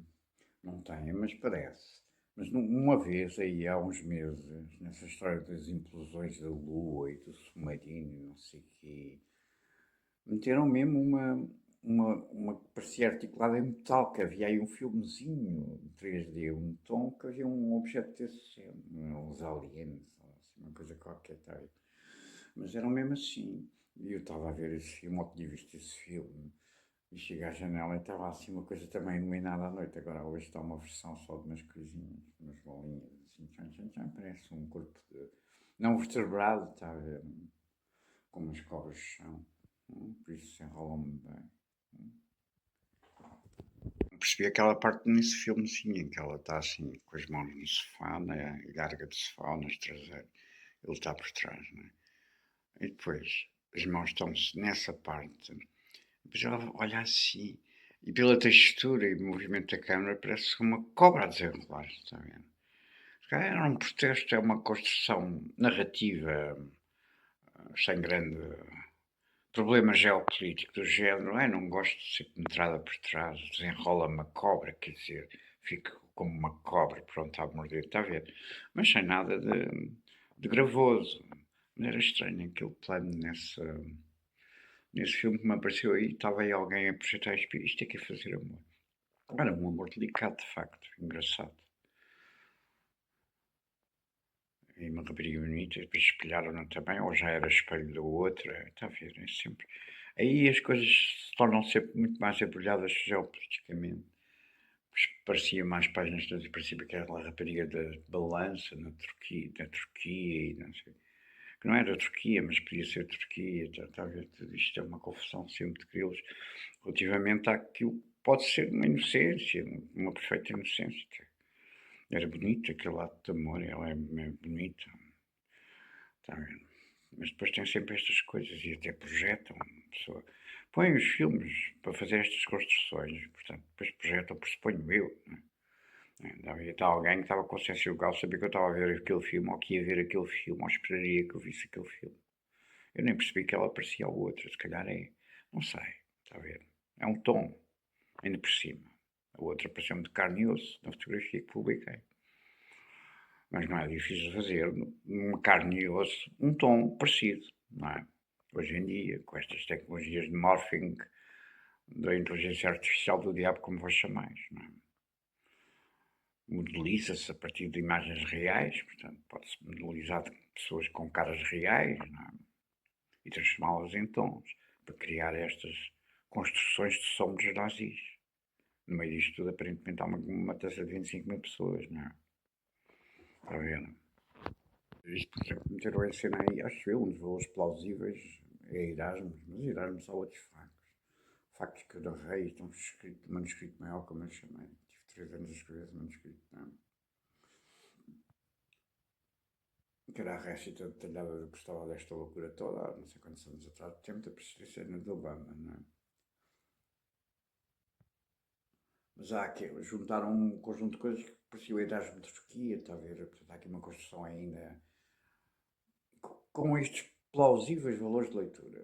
Não têm, mas parece. Mas uma vez, aí há uns meses, nessa história das implosões da Lua e do submarino e não sei o quê, meteram mesmo uma que parecia articulada em metal, que havia aí um filmezinho 3D, um tom, que havia um objeto desse género, uns aliens, assim, uma coisa qualquer, tá aí. Mas eram mesmo assim. E eu estava a ver esse filme, ou tinha visto esse filme, e cheguei à janela e estava assim uma coisa também iluminada à noite. Agora hoje está uma versão só de umas coisinhas, umas bolinhas, assim, tchan, parece um corpo de... Não vertebrado, está a ver? Como as cobras são. Por isso enrolam-me bem. Percebi aquela parte nesse filme, sim, em que ela está assim, com as mãos no sofá, na larga do sofá, nas traseiras. Ele está por trás, não é? E depois, as mãos estão-se nessa parte. Depois ela olha assim, e pela textura e movimento da câmera, parece uma cobra a desenrolar, está vendo? Se calhar era um protesto, é uma construção narrativa sem grande problema geopolítico do género. Não gosto de ser penetrada por trás, desenrola uma cobra, quer dizer, fico como uma cobra pronta a morder, está a ver? Mas sem nada de gravoso. Não era estranho aquele plano nesse filme que me apareceu aí, estava aí alguém a projetar isto é que é fazer amor. Era um amor delicado, de facto, engraçado. E uma rapariga bonita, depois espelharam-na também, ou já era espelho da outra, está a ver, é sempre. Aí as coisas se tornam sempre muito mais embrulhadas geopoliticamente. Parecia mais páginas todas, parecia aquela rapariga da balança na Turquia e não sei. Que não era Turquia, mas podia ser Turquia, está a ver, tudo isto é uma confusão sempre de grilos relativamente àquilo que pode ser uma inocência, uma perfeita inocência. Era bonito aquele ato de amor, ela é bonita, está a ver? Mas depois tem sempre estas coisas e até projetam. Pessoa. Põem os filmes para fazer estas construções, portanto, depois projetam, pressuponho eu. Havia alguém que estava com consciência legal, sabia que eu estava a ver aquele filme, ou que ia ver aquele filme, ou esperaria que eu visse aquele filme. Eu nem percebi que ela parecia ao outro, se calhar é. Não sei, está a ver? É um tom, ainda por cima. A outra pareceu-me de carne e osso, na fotografia que publiquei. Mas não é difícil fazer, numa carne e osso, um tom parecido, não é? Hoje em dia, com estas tecnologias de morphing, da inteligência artificial do diabo, como vos chamais, não é? Modeliza-se a partir de imagens reais, portanto, pode-se modelizar pessoas com caras reais, não é? E transformá-las em tons, para criar estas construções de sombras nazis. No meio disto tudo, aparentemente, há uma taxa de 25 mil pessoas, não é? Está a ver? Isto, por exemplo, meteram a cena aí, acho eu, um dos valores plausíveis é Erasmus, mas Erasmus há outros factos. Factos que eu narrei, estão escrito, manuscrito maior, como eu chamei. Tive 3 anos a escrever esse manuscrito, não é? Que era a récita detalhada do que estava desta loucura toda, há não sei quantos anos atrás, tempo da presidência de Obama, não é? Mas há aqui, juntaram um conjunto de coisas que parecia o Erasmo de Turquia, está a ver? Portanto, há aqui uma construção ainda com estes plausíveis valores de leitura.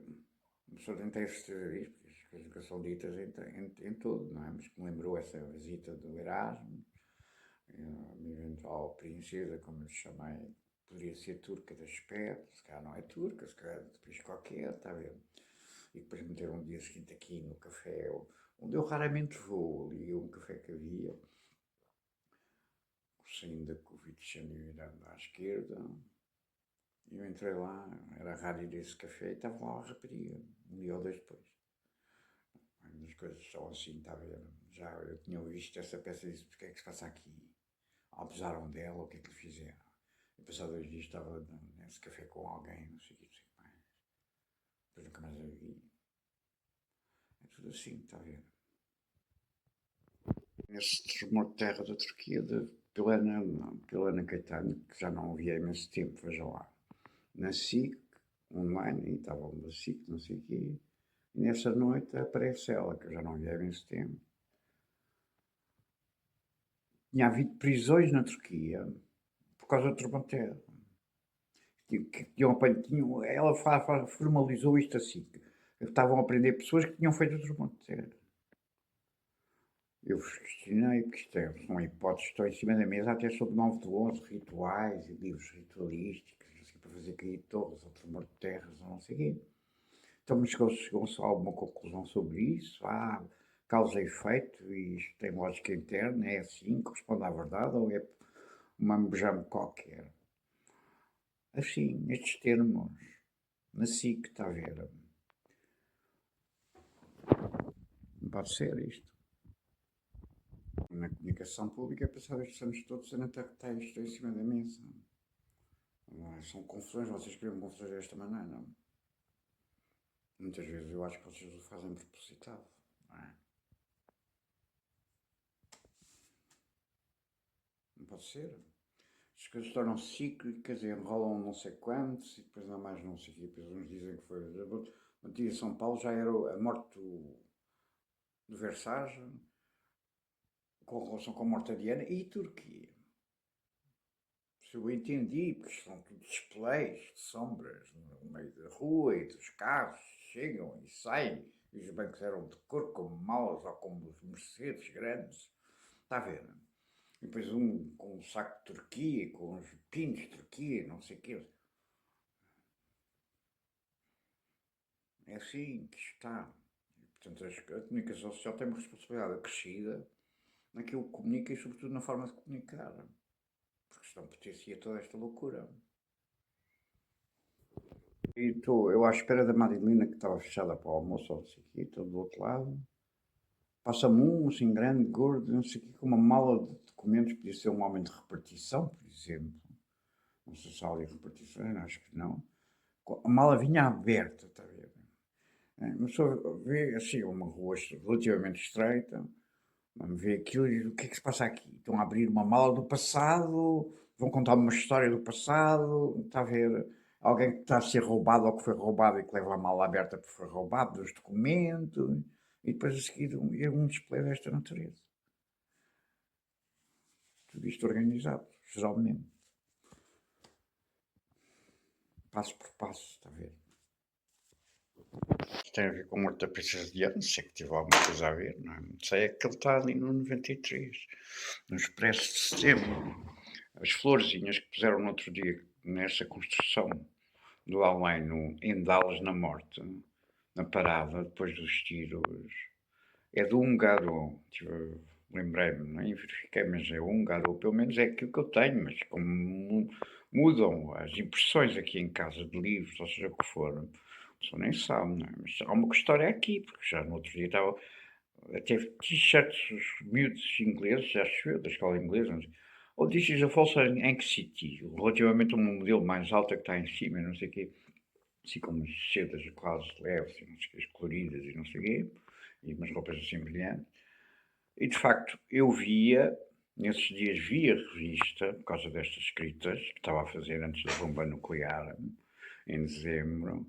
A pessoa tenta esquecer isto, porque as coisas que são ditas em tudo, não é? Mas que me lembrou essa visita do Erasmo, uma eventual princesa, como lhe chamei, poderia ser turca de aspecto, se calhar não é turca, se calhar é de país qualquer, está a ver? E depois meter um dia seguinte aqui no café, onde eu raramente vou, ali um café que havia, saindo da Covid, virando à esquerda, e eu entrei lá, era raro ir a esse café, e estava lá a rapariga, um dia ou dois depois. As coisas são assim, está a ver? Já eu tinha visto essa peça e disse, o que é que se passa aqui? Abusaram dela, o que é que lhe fizeram? E passado 2 dias estava nesse café com alguém, não sei o que, não sei o que mais. Depois nunca mais a vi. É tudo assim, está a ver? Nesse tremor de terra da Turquia, de Pilana Caetano, que já não havia há imenso tempo, veja lá. Na SIC, online, e estava na SIC, não sei o quê. E nessa noite aparece ela, que eu já não havia há imenso tempo. Tinha havido prisões na Turquia por causa do tremor de terra. Ela formalizou isto assim. Estavam a prender pessoas que tinham feito o tremor de terra. Eu vos questionei, porque isto são hipóteses que estão em cima da mesa, até sobre 9 de 11, rituais e livros ritualísticos, assim, para fazer cair torres ou tremor de terras, ou não sei o quê. Então, mas chegou-se a alguma conclusão sobre isso? Causa e efeito, e isto tem lógica interna, é assim, corresponde à verdade, ou é uma mejame qualquer? Assim, nestes termos, na SIC, está a ver? Não pode ser isto. Na comunicação pública, passado estes anos todos, ainda está isto em cima da mesa. São confusões, vocês criam confusões desta maneira. Muitas vezes eu acho que vocês o fazem propositado, não é? Não pode ser. As coisas tornam-se cíclicas e enrolam não sei quantos e depois não há mais não sei o quê. Depois uns dizem que foi. No dia de São Paulo já era a morte do Versace, com relação com a morte de Diana e Turquia. Se eu entendi, porque são tudo displays de sombras no meio da rua e dos carros chegam e saem, e os bancos eram de cor como malas ou como os Mercedes grandes. Está a ver? E depois um com um saco de Turquia, com uns pinos de Turquia, não sei o quê. É assim que está. Portanto, a comunicação social tem uma responsabilidade acrescida naquilo que comunica e, sobretudo, na forma de comunicar. Porque senão potencia toda esta loucura. E estou eu à espera da Marilina, que estava fechada para o almoço, ou não sei o quê, estou do outro lado. Passa-me assim, grande, gordo, não sei o quê, com uma mala de documentos, podia ser um homem de repartição, por exemplo. Não sei se há ali repartições, acho que não. A mala vinha aberta, está a ver? Mas só vê assim, uma rua relativamente estreita, vamos ver aquilo e diz, o que é que se passa aqui? Estão a abrir uma mala do passado, vão contar uma história do passado, está a ver? Alguém que está a ser roubado ou que foi roubado e que leva a mala aberta porque foi roubado dos documentos, e depois a seguir um display desta natureza. Tudo isto organizado, geralmente. Passo por passo, está a ver? Tem a ver com a morte da Princesa Diana, sei que tive alguma coisa a ver, não é? Sei é que ele está ali no 93, no Expresso de Setembro. As florzinhas que puseram no outro dia nessa construção do além em Dallas na Morte, na parada, depois dos tiros, é do húngaro. Lembrei-me, não verifiquei, mas é húngaro, ou pelo menos é aquilo que eu tenho, mas como mudam as impressões aqui em casa de livros, ou seja o que for, a pessoa nem sabe, não é? Mas há uma história aqui, porque já no outro dia estava. Teve t-shirts, os miúdos ingleses, acho eu, da escola inglesa, não sei. Ou This is a false anxiety, relativamente a um modelo mais alto que está em cima, não sei o quê, assim como as sedas quase leves, não sei o quê, coloridas e não sei o quê, e umas roupas assim brilhantes. E de facto, eu via, nesses dias via revista, por causa destas escritas que estava a fazer antes da bomba nuclear, em dezembro,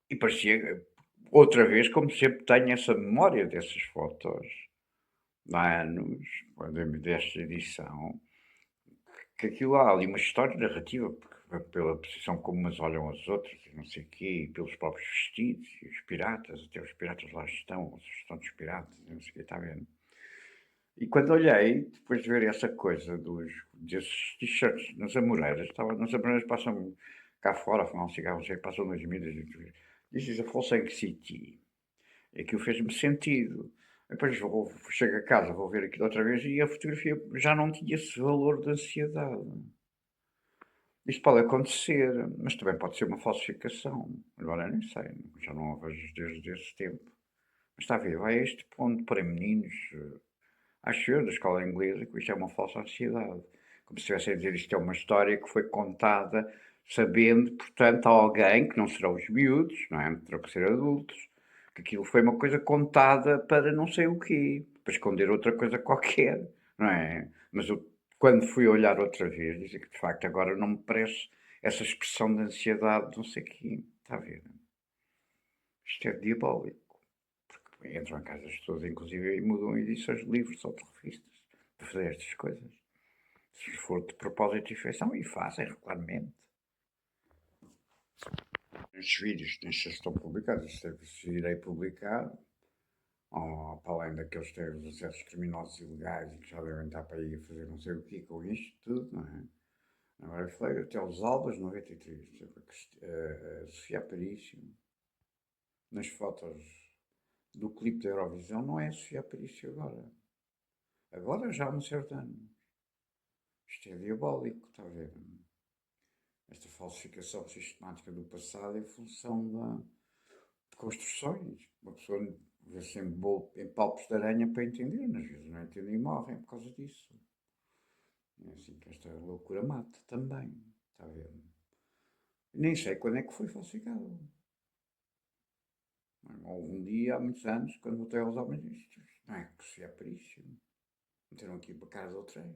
e parecia, outra vez, como sempre tenho essa memória dessas fotos, há anos, quando desta edição, que aquilo há ali uma história narrativa, porque pela posição como umas olham as outras, e não sei o quê, e pelos próprios vestidos, e os piratas, até os piratas lá estão, os dos piratas, e não sei o quê, está vendo? E quando olhei, depois de ver essa coisa desses t-shirts nas Amoreiras, nas Amoreiras passam cá fora a fumar um cigarro, não sei, passam 2 milhas e this is a Folseng City. E aquilo fez-me sentido. Depois chego a casa, vou ver aquilo outra vez e a fotografia já não tinha esse valor de ansiedade. Isto pode acontecer, mas também pode ser uma falsificação. Agora eu nem sei, já não a vejo desde esse tempo. Mas está a ver, vai a este ponto para meninos, acho eu, da escola inglesa, que isto é uma falsa ansiedade. Como se estivessem a dizer isto é uma história que foi contada sabendo, portanto, a alguém, que não serão os miúdos, não é? Terão que ser adultos, que aquilo foi uma coisa contada para não sei o quê, para esconder outra coisa qualquer, não é? Mas eu, quando fui olhar outra vez, disse que de facto agora não me parece essa expressão de ansiedade, não sei o quê. Está a ver? Isto é diabólico. Porque entram em casa as pessoas, inclusive, e mudam edições de livros ou de revistas para fazer estas coisas. Se for de propósito e feição, e fazem regularmente. Estes vídeos nem se estão publicados, se irei publicar, para além daqueles que têm os acessos criminosos ilegais e que já devem estar para aí a fazer não sei o quê com isto tudo, não é? Agora eu falei até os Albas 93, a Sofia Aparício, nas fotos do clipe da Eurovisão, não é a Sofia Aparício agora. Agora já há um certo ano. Isto é diabólico, está a ver? Esta falsificação sistemática do passado em função de construções. Uma pessoa vê sempre em palpos de aranha para entender, mas às vezes não entendem e morrem por causa disso. É assim que esta loucura mata também, está a ver? Nem sei quando é que foi falsificado. Houve um dia, há muitos anos, quando voltei aos homens, isto não é que se é para isso. Meteram aqui para casa do trem.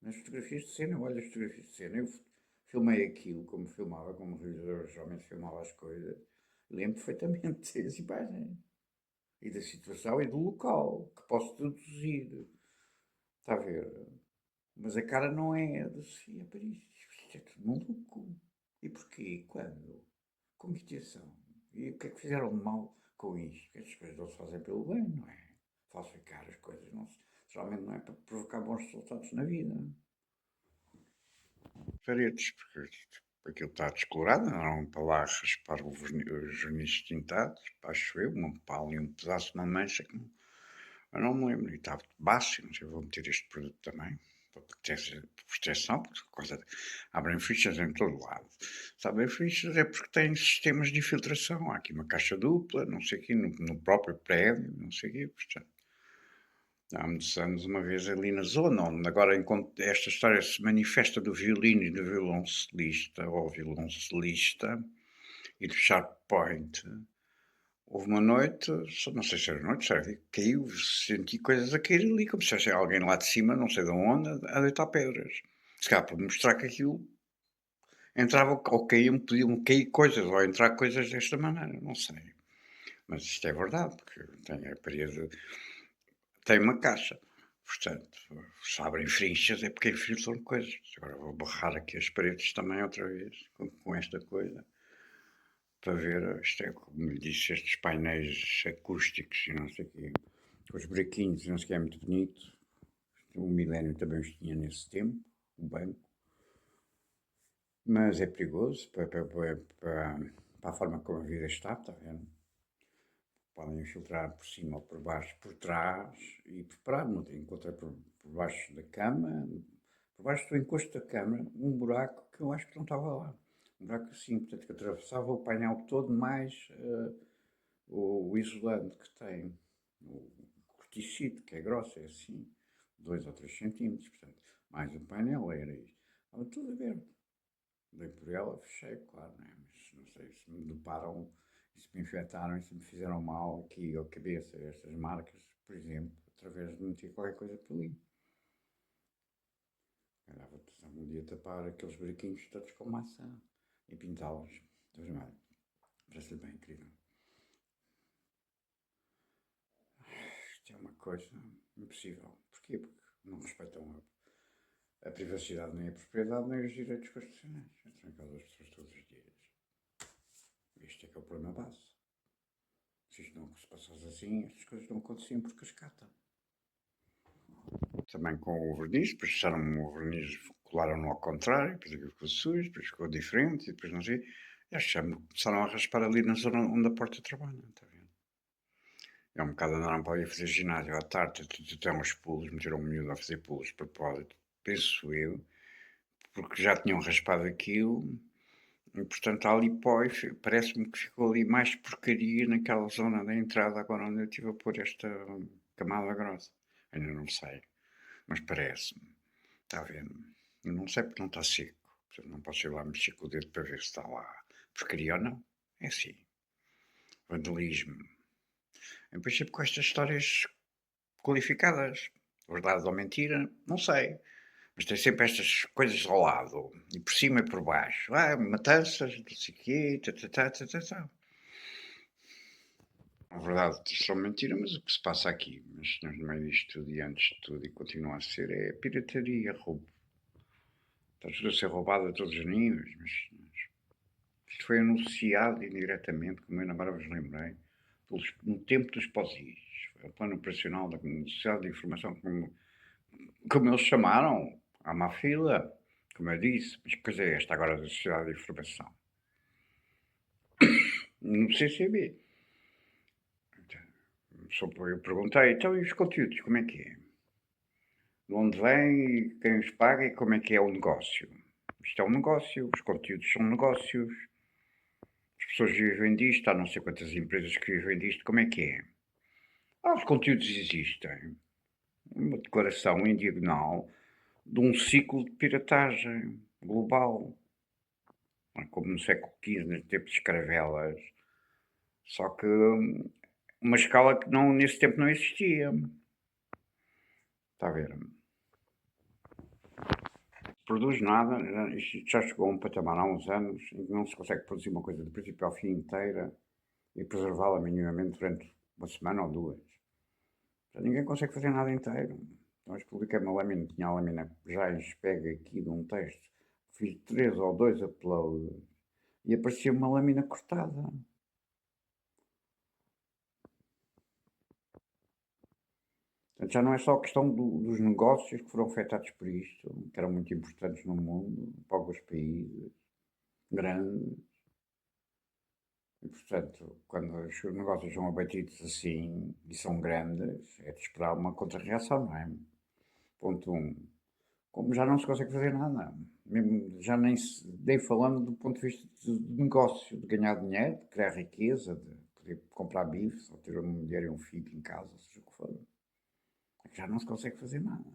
Nas fotografias de cena, olha as fotografias de cena. Eu filmei aquilo como filmava, como realizador, geralmente filmava as coisas. Lembro perfeitamente das imagens. E da situação e do local, que posso deduzir. Está a ver? Mas a cara não é de Sofia Paris. Isto é tudo maluco. E porquê? Quando? Com que intenção? E o que é que fizeram de mal com isto? Que estas coisas não se fazem pelo bem, não é? Falsificar as coisas não se, geralmente não é para provocar bons resultados na vida. Paredes, porque aquilo está descolorado, não para lá raspar os verniz tintados, acho eu, para ali um pedaço de uma mancha que não, eu não me lembro, e estava de baixo, não sei, vou meter este produto também, para proteção, porque abrem fichas em todo lado. Se abrem fichas é porque têm sistemas de infiltração, há aqui uma caixa dupla, não sei o quê, no próprio prédio, não sei o quê, portanto. Há muitos anos, uma vez ali na zona, onde agora esta história se manifesta do violino e do violoncelista, ou violoncelista, e do sharp point. Houve uma noite, não sei se era noite, sabe, caiu, senti coisas a cair ali, como se fosse alguém lá de cima, não sei de onde, a deitar pedras. Se calhar para mostrar que aquilo entrava, ou caíam, podiam cair coisas, ou entrar coisas desta maneira, não sei. Mas isto é verdade, porque tem a parede, tem uma caixa. Portanto, se abrem frinchas é porque infiltram coisas. Agora vou barrar aqui as paredes também outra vez, com esta coisa, para ver, isto é, como lhe disse, estes painéis acústicos e não sei o quê, com os buraquinhos, não sei o que, é muito bonito. O Milénio também os tinha nesse tempo, o banco. Mas é perigoso para a forma como a vida está vendo? Podem infiltrar por cima ou por baixo, por trás e preparar. Encontrei por baixo da cama, por baixo do encosto da cama, um buraco que eu acho que não estava lá. Um buraco assim, portanto, que atravessava o painel todo, mais o isolante que tem, o corticite, que é grosso, é assim, 2 ou 3 centímetros, portanto, mais o painel era isto. Estava tudo aberto. Dei por ela, fechei, claro, né? Mas não sei se me deparam, se me infectaram, se me fizeram mal aqui à cabeça, estas marcas, por exemplo, através de meter qualquer coisa por ali. Dava um dia tapar aqueles buraquinhos todos com maçã e pintá-los de vermelho. Parece bem incrível. Isto é uma coisa impossível. Porquê? Porque não respeitam a privacidade nem a propriedade nem os direitos constitucionais. Entram em causa das pessoas todos os dias. Este é que é o problema base. Se isto não se passasse assim, estas coisas não aconteciam por cascata. Também com o verniz, depois fecharam o verniz, colaram-no ao contrário, depois aquilo ficou sujo, depois ficou diferente, e depois não sei. E acho que começaram a raspar ali na zona onde a porta trabalha, está vendo? É um bocado andaram para ali a fazer ginásio à tarde, até uns pulos, meteram um miúdo a fazer pulos de propósito, penso eu, porque já tinham raspado aquilo, e portanto há ali pó, e parece-me que ficou ali mais porcaria naquela zona da entrada, agora onde eu estive a pôr esta camada grossa. Ainda não sei, mas parece-me. Está a ver? Eu não sei porque não está seco. Portanto, não posso ir lá mexer com o dedo para ver se está lá porcaria ou não. É assim. Vandalismo. Em princípio, com estas histórias qualificadas, verdade ou mentira, não sei. Mas tem sempre estas coisas ao lado, e por cima e por baixo. Ah, matanças, não sei o quê, tá. Na verdade, isto são mentira, mas o que se passa aqui, mas no meio disto tudo e antes de tudo, e continua a ser, é pirataria, roubo. Está tudo a ser roubado a todos os níveis, mas isto foi anunciado indiretamente, como eu agora vos lembrei, no tempo dos POSIs. Foi o Plano Operacional da Sociedade de Informação, como eles chamaram, há uma fila, como eu disse, mas que coisa é esta agora da Sociedade de Informação? No CCB. Então, eu perguntei, então e os conteúdos, como é que é? De onde vem, quem os paga e como é que é o negócio? Isto é um negócio, os conteúdos são negócios, as pessoas vivem disto, há não sei quantas empresas que vivem disto, como é que é? Os conteúdos existem. Uma declaração em diagonal de um ciclo de piratagem global. Como no século XV, no tempo de escaravelas. Só que uma escala que não, nesse tempo não existia. Está a ver? Produz nada, isto já chegou a um patamar há uns anos em que não se consegue produzir uma coisa de princípio ao fim inteira e preservá-la minimamente durante uma semana ou duas. Já ninguém consegue fazer nada inteiro. Então, eu publiquei uma lâmina, tinha a lâmina já pega aqui de um texto, fiz 3 ou 2 uploads e aparecia uma lâmina cortada. Portanto, já não é só a questão dos negócios que foram afetados por isto, que eram muito importantes no mundo, para alguns países grandes. E, portanto, quando os negócios são abatidos assim e são grandes, é de esperar uma contra-reação, não é? Ponto 1. Como já não se consegue fazer nada. Mesmo, já nem falando do ponto de vista de negócio, de ganhar dinheiro, de criar riqueza, de poder comprar bifes, ou ter uma mulher e um filho em casa, seja o que for. Já não se consegue fazer nada.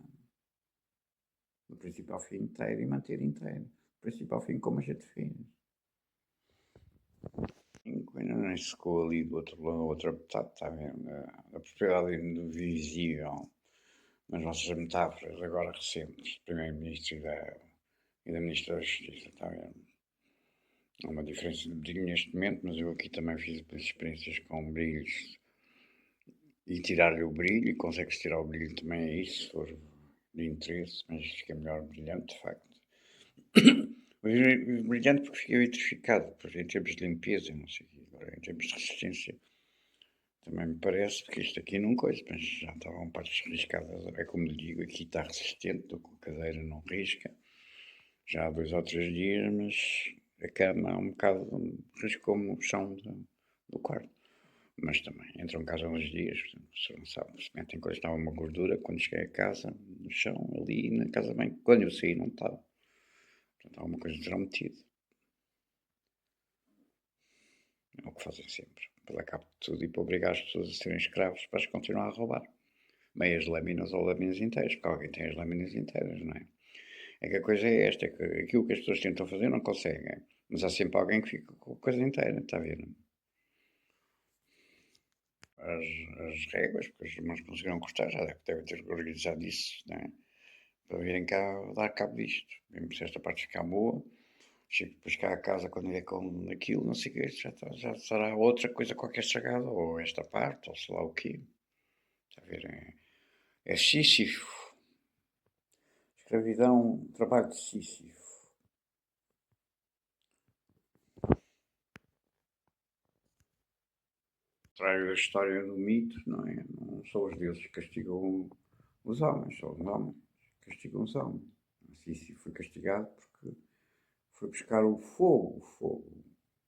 Do princípio ao fim inteiro e manter inteiro. Do princípio ao fim como a gente fez. Ainda nem secou ali do outro lado, outra metade, está vendo? A propriedade indivisível nas nossas metáforas agora recentes, do Primeiro-Ministro e da Ministra da Justiça, está vendo? Há uma diferença de brilho neste momento, mas eu aqui também fiz experiências com brilhos e tirar-lhe o brilho, e consegue-se tirar o brilho também a isso, se for de interesse, mas fica melhor brilhante, de facto. Brilhante porque fica vitrificado, em termos de limpeza, não sei o quê. Agora, em termos de resistência, também me parece que isto aqui não coisa, mas já estavam partes riscadas. É como lhe digo, aqui está resistente, estou com a cadeira, não risca. Já há 2 ou 3 dias, mas a cama um bocado riscou-me o chão do quarto. Mas também entram casa uns dias, portanto, se não sabe, se metem coisa, estava uma gordura quando cheguei a casa, no chão, ali na casa bem, quando eu saí não estava. Portanto, alguma coisa terão metido. É o que fazem sempre, para dar cabo de tudo e para obrigar as pessoas a serem escravos para as continuar a roubar. Meias lâminas ou lâminas inteiras, porque alguém tem as lâminas inteiras, não é? É que a coisa é esta, é que aquilo que as pessoas tentam fazer não conseguem, mas há sempre alguém que fica com a coisa inteira, está a ver? As réguas, porque os irmãos conseguiram cortar, já devem ter organizado isso, né? Para virem cá dar cabo disto. Mesmo se esta parte ficar boa, chego depois cá a casa quando é com aquilo, não sei o que, já será outra coisa qualquer estragada, ou esta parte, ou sei lá o quê. Está a ver? É Sísifo. Escravidão, trabalho de Sísifo. Traio da história do mito, não é? Não são os deuses que castigam os homens, são os homens que castigam os homens. Sísifo foi castigado porque foi buscar o fogo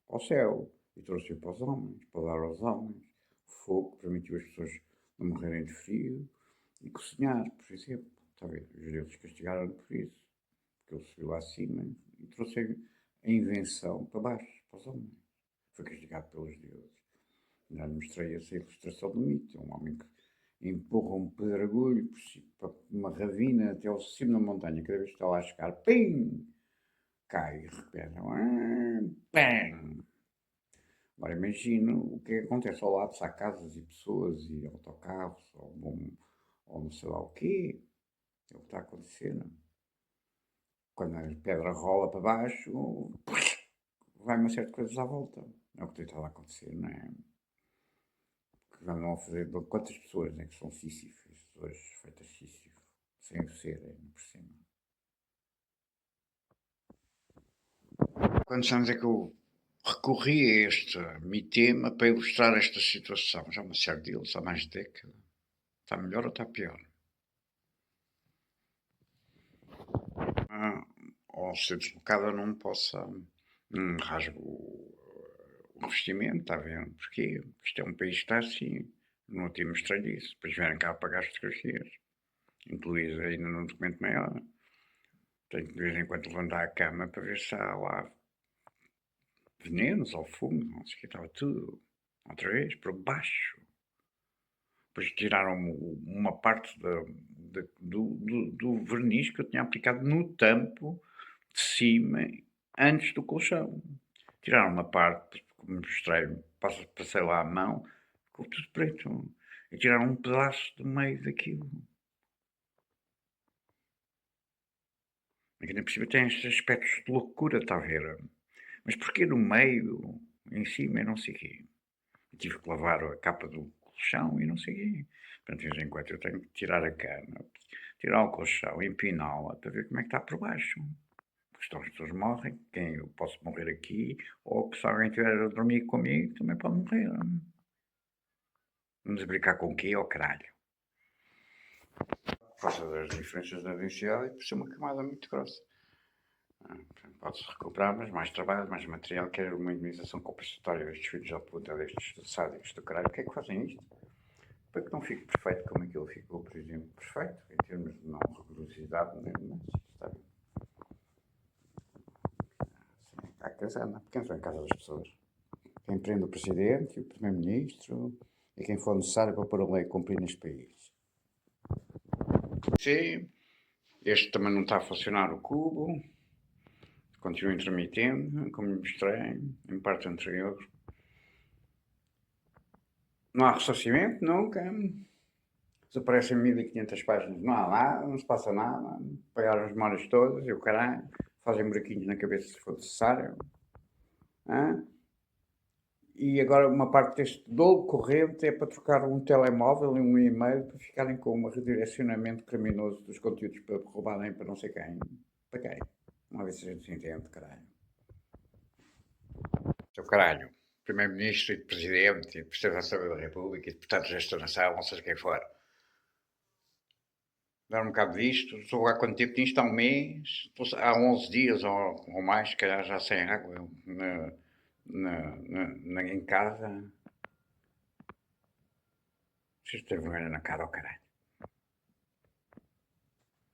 ao céu e trouxe-o para os homens, para dar aos homens. O fogo permitiu as pessoas não morrerem de frio e cozinhar, por exemplo. Está a ver? Os deuses castigaram por isso, porque ele subiu lá acima e trouxe a invenção para baixo, para os homens. Foi castigado pelos deuses. Já lhe mostrei essa ilustração do mito. É um homem que empurra um pedregulho para uma ravina até ao cimo da montanha. Cada vez que está lá a chegar, pim! Cai e repete. Pam! Agora imagino o que acontece ao lado, se há casas e pessoas e autocarros ou não sei lá o quê. É o que está a acontecer, não? Quando a pedra rola para baixo, vai uma série de coisas à volta. É o que tem estado a acontecer, não é? Que vão a fazer. Quantas pessoas que são Sísifos? Pessoas feitas Sísifo, sem o serem, por cima. Quantos anos é que eu recorri a este mitema para ilustrar esta situação? Já uma série deles, há mais de década. Está melhor ou está pior? Ao ser deslocada não possa rasgo o revestimento, está a ver? Porquê? Porque isto é um país que está assim. Não te mostrei isso. Depois vieram cá pagar as fotografias, incluídas ainda num documento maior. Tenho que de vez em quando levantar a cama para ver se há lá venenos ou fumo, não sei o que, estava tudo outra vez por baixo. Depois tiraram uma parte do verniz que eu tinha aplicado no tampo de cima antes do colchão. Tiraram uma parte, como mostrei, passei lá a mão, ficou tudo preto. E tiraram um pedaço do meio daquilo. Aqui na possível tem estes aspectos de loucura, está a ver? Mas porquê no meio, em cima, eu não sei o quê? Eu tive que lavar a capa do colchão e não sei o quê. Portanto, de vez em quando eu tenho que tirar a cama, tirar o colchão, empiná-la para ver como é que está por baixo. Porque senão as pessoas morrem, quem eu posso morrer aqui, ou que se alguém estiver a dormir comigo também pode morrer. Vamos brincar com o quê? Oh caralho. Por causa das diferenças da densidade e por ser uma camada muito grossa. Pode-se recuperar, mas mais trabalho, mais material, quer uma indemnização compensatória destes filhos de puta, destes sádicos do caralho. Porquê é que fazem isto? Para que não fique perfeito como aquilo ficou, por exemplo, perfeito, em termos de não rigorosidade, nem mas está bem. Assim, há casana. Quem entrou em casa das pessoas? Quem prende o Presidente e o Primeiro-Ministro e quem for necessário para pôr a lei a cumprir neste país. Sim, este também não está a funcionar o cubo, continua intermitente, como lhe mostrei em parte anterior. Não há ressarcimento, nunca. Desaparecem 1500 páginas, não há nada, não se passa nada. Pagaram as memórias todas e o caralho. Fazem buraquinhos na cabeça se for necessário. E agora uma parte deste dolo corrente é para trocar um telemóvel e um e-mail para ficarem com um redirecionamento criminoso dos conteúdos para roubarem para não sei quem. Para quem? Uma vez se a gente se entende, caralho. Seu caralho. Primeiro-Ministro e Presidente e Presidente da Assembleia da República e deputados desta nação, ou seja quem for. Dar um bocado disto. Estou há quanto tempo nisto? Há um mês? Há 11 dias ou mais, se calhar já sem água em casa. Vocês têm vergonha na cara, ao caralho.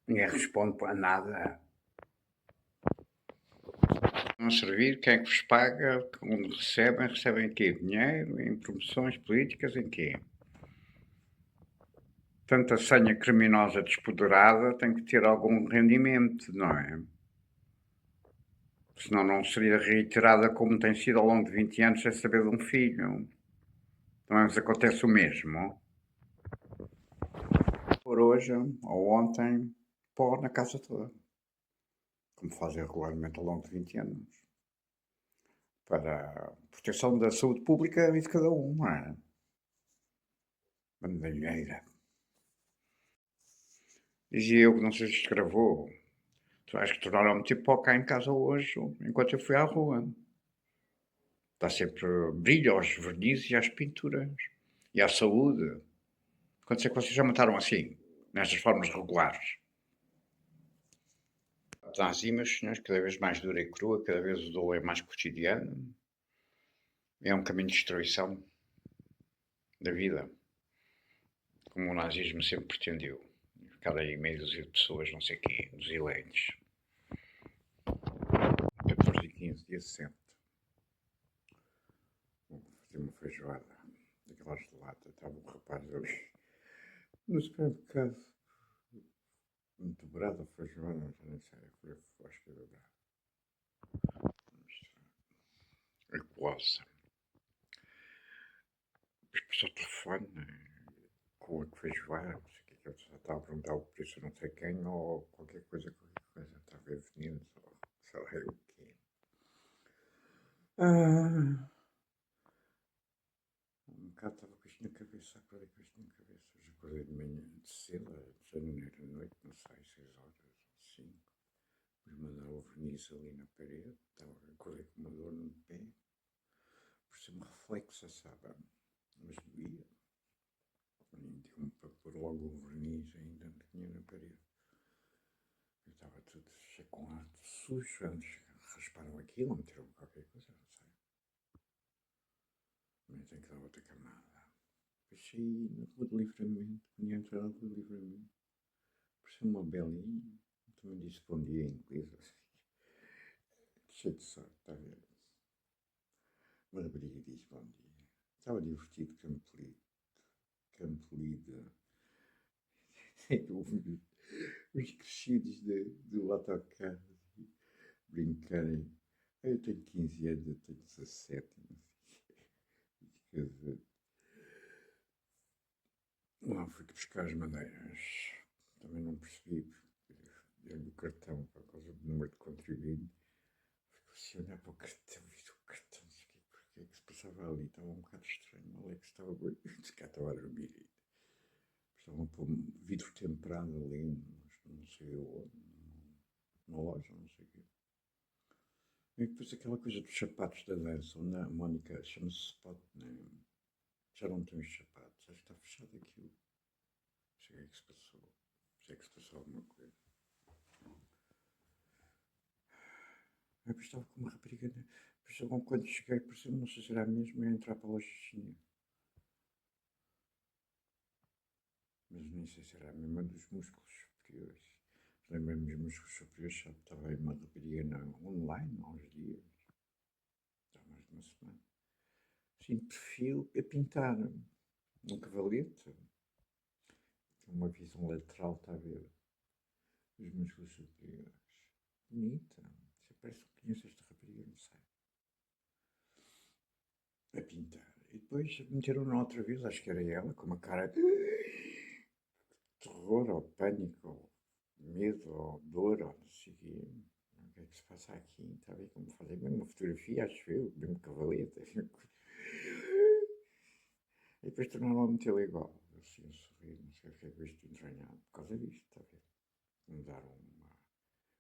Ninguém responde para nada. Não servir, quem é que vos paga? Onde recebem? Recebem em quê? Dinheiro? Em promoções políticas? Em quê? Tanta senha criminosa despoderada tem que ter algum rendimento, não é? Senão não seria reiterada como tem sido ao longo de 20 anos sem saber de um filho. Também vos acontece o mesmo. Por hoje, ou ontem, pó na casa toda. Como fazem regularmente ao longo de 20 anos. Para a proteção da saúde pública e de cada um, não é? Bandalheira. Dizia eu que não sei se isto gravou. Tu acho que tornaram-me tipo pó cá em casa hoje, enquanto eu fui à rua. Está sempre brilho aos vernizes e às pinturas. E à saúde. Quantos é que vocês já mataram assim? Nestas formas regulares? Está assim, meus senhores, cada vez mais dura e crua, cada vez o dolo é mais cotidiano. É um caminho de destruição da vida, como o nazismo sempre pretendeu. Ficar aí meio dúzia de pessoas, não sei quê, dos eleitos. 14 e 15, dia 7. Vou fazer uma feijoada, daquelas de lata. Estava um rapaz ali no supermercado, muito brado a feijoada, mas já nem sei, acho que era brado. A coça. Depois ao telefone, com a feijoada, não sei o que é que eu estava a perguntar o preço a não sei quem, ou qualquer coisa. Estava a ver venidos, ou sei lá o quê. Ah, um bocado estava com isto na cabeça, acordei com isto na cabeça. Hoje acordei de manhã, de cedo, já não era noite, não sei, 6 horas ou 5. Depois mandar o verniz ali na parede, acordei com uma dor no pé. Por ser um reflexo, sabe? Mas doía. Deu-me para pôr logo o verniz ainda não tinha na parede. Eu estava tudo cheio com ar sujo, antes rasparam aquilo, meteram qualquer coisa, não sei. Mas tem que dar outra camada. Depois saí na rua de livramento, quando ia entrar na rua de livramento. Parecia uma belinha. Também disse bom dia em inglês, assim. Cheio de sorte, está a ver? Uma rapariga disse bom dia. Estava divertido, Campo Lido. Os crescidos do autocarro brincarem. Eu tenho 15 anos, eu tenho 17. Quer dizer, lá fui buscar as madeiras. Também não percebi. Dei-lhe o cartão por causa do número de contribuinte. Ficou assim a olhar para o cartão e o cartão. O que é que se passava ali? Estava um bocado estranho. O Alex estava bem. Se cá estava a dormir. Estavam a pôr vidro temperado ali, não sei onde, numa loja, não sei o quê. E depois aquela coisa dos sapatos da dança, onde a Mónica chama-se Spot, né? Já não tem os sapatos, acho que está fechado aquilo. Não sei o que é que se passou. Sei que se passou alguma coisa. Depois estava com uma rapariga, né? Depois quando cheguei, parecia, não sei se era mesmo, ia entrar para a lojinha. Mas nem sei se era a mesma dos músculos superiores. Lembro-me dos músculos superiores, já estava aí uma rapariga online há uns dias. Há mais de uma semana. Assim, de perfil, a pintar um cavalete. Uma visão lateral, está a ver? Os músculos superiores. Bonita. Você parece que conhece esta rapariga, não sei. A pintar. E depois meteram-na outra vez, acho que era ela, com uma cara de terror, ou pânico, ou medo, ou dor, ou não sei o quê. O que é que se passa aqui? Está a ver como fazer mesmo uma fotografia, acho eu, mesmo cavalete. E depois tornaram a metê-la igual. Assim, a sorrir, não sei o que é que isto entranhado. Por causa disto, está a ver? Mudaram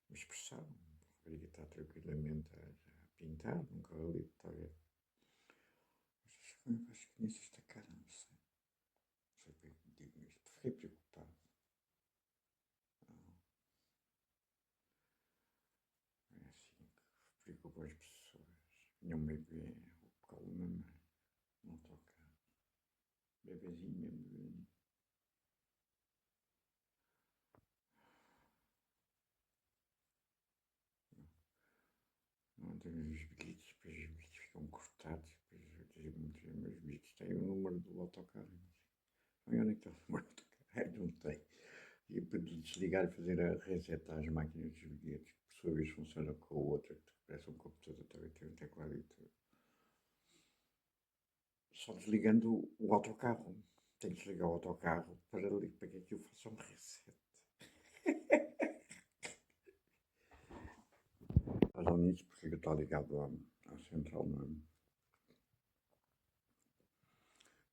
uma expressão. A rapariga está tranquilamente a pintar num cavalete, está a ver? Mas acho que conheço esta cara, não sei. Não sei porque digo isto. Fiquei preocupado. É assim que preocupa as pessoas. Tinha um bebê, o colo na mãe, não toca. Bebezinho mesmo, bebezinho. Não tenho os bilhetes, depois os bilhetes ficam cortados. Depois eu digo muito, meus bilhetes têm o número do autocarro. Não sei onde é que está o número do autocarro? Não tem. E para desligar e fazer a reset às máquinas dos bilhetes, que por sua vez funciona com a outra, que parece um computador, também tem um teclado e tudo. Só desligando o autocarro. Tenho que desligar o autocarro para que aquilo faça um reset. Razão nisso, porque ele está ligado à central, não é?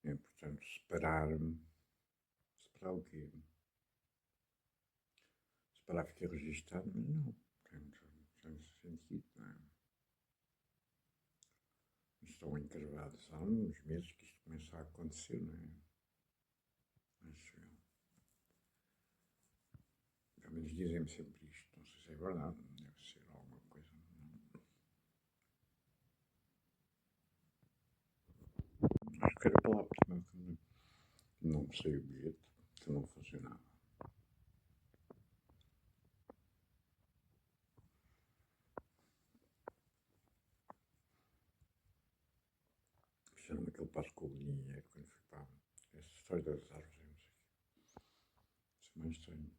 É importante separar o quê? para ficar registado, mas não. Tem sentido, não é? Estão encravados há uns meses que isto começa a acontecer, não é? Acho eu. Pelo menos dizem-me sempre isto. Não sei se é verdade, deve ser alguma coisa. Acho que era para lá, porque não sei o bilhete, que não funcionava. Fizeram aquele passo com o dinheiro quando fui para essa história das árvores, não sei. Isso é mais estranho.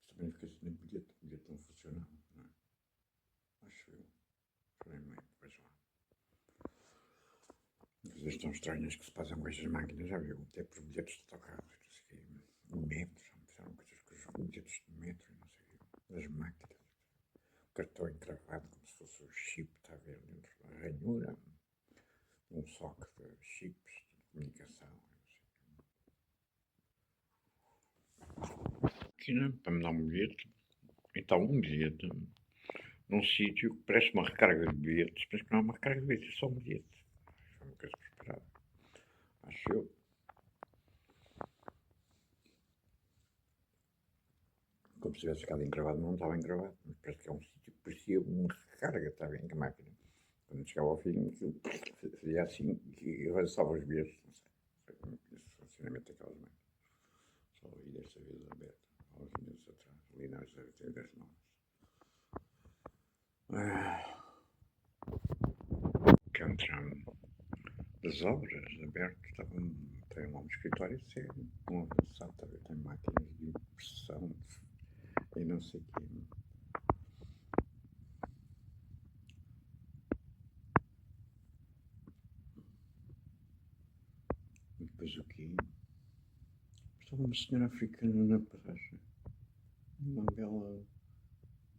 Também fiquei sem bilhete, o bilhete não funcionava, não é? Acho eu. Falei, mãe, depois lá. Coisas tão estranhas que se passam com estas máquinas, já viu? Até por bilhetes de autocarros, não sei o quê. Metros, já me fizeram coisas com os bilhetes de metro, não sei o quê. Das máquinas. O cartão encravado como se fosse o chip, está a ver, dentro da ranhura. Um soque de chips de comunicação, não sei o quê. Aqui, né, para me dar um bilhete. Então, um bilhete num sítio que parece uma recarga de bilhetes, mas que não é uma recarga de bilhetes, é só um bilhete. Foi uma coisa desesperada. Acho eu. Como se tivesse ficado encravado, não estava encravado, mas parece que é um sítio que parecia uma recarga, está bem, que a máquina. Quando chegava ao fim, aquilo fazia assim e avançava os bilhetes. Não sei como é que esse funcionamento daquelas máquinas. Só aí desta vez aberta, há uns meses atrás, ali nas das novas. Contra das obras abertas, tem lá um escritório sério, um avançado, tem máquinas de impressão e não sei o quê. E depois o quê? Estava uma senhora africana na praia, um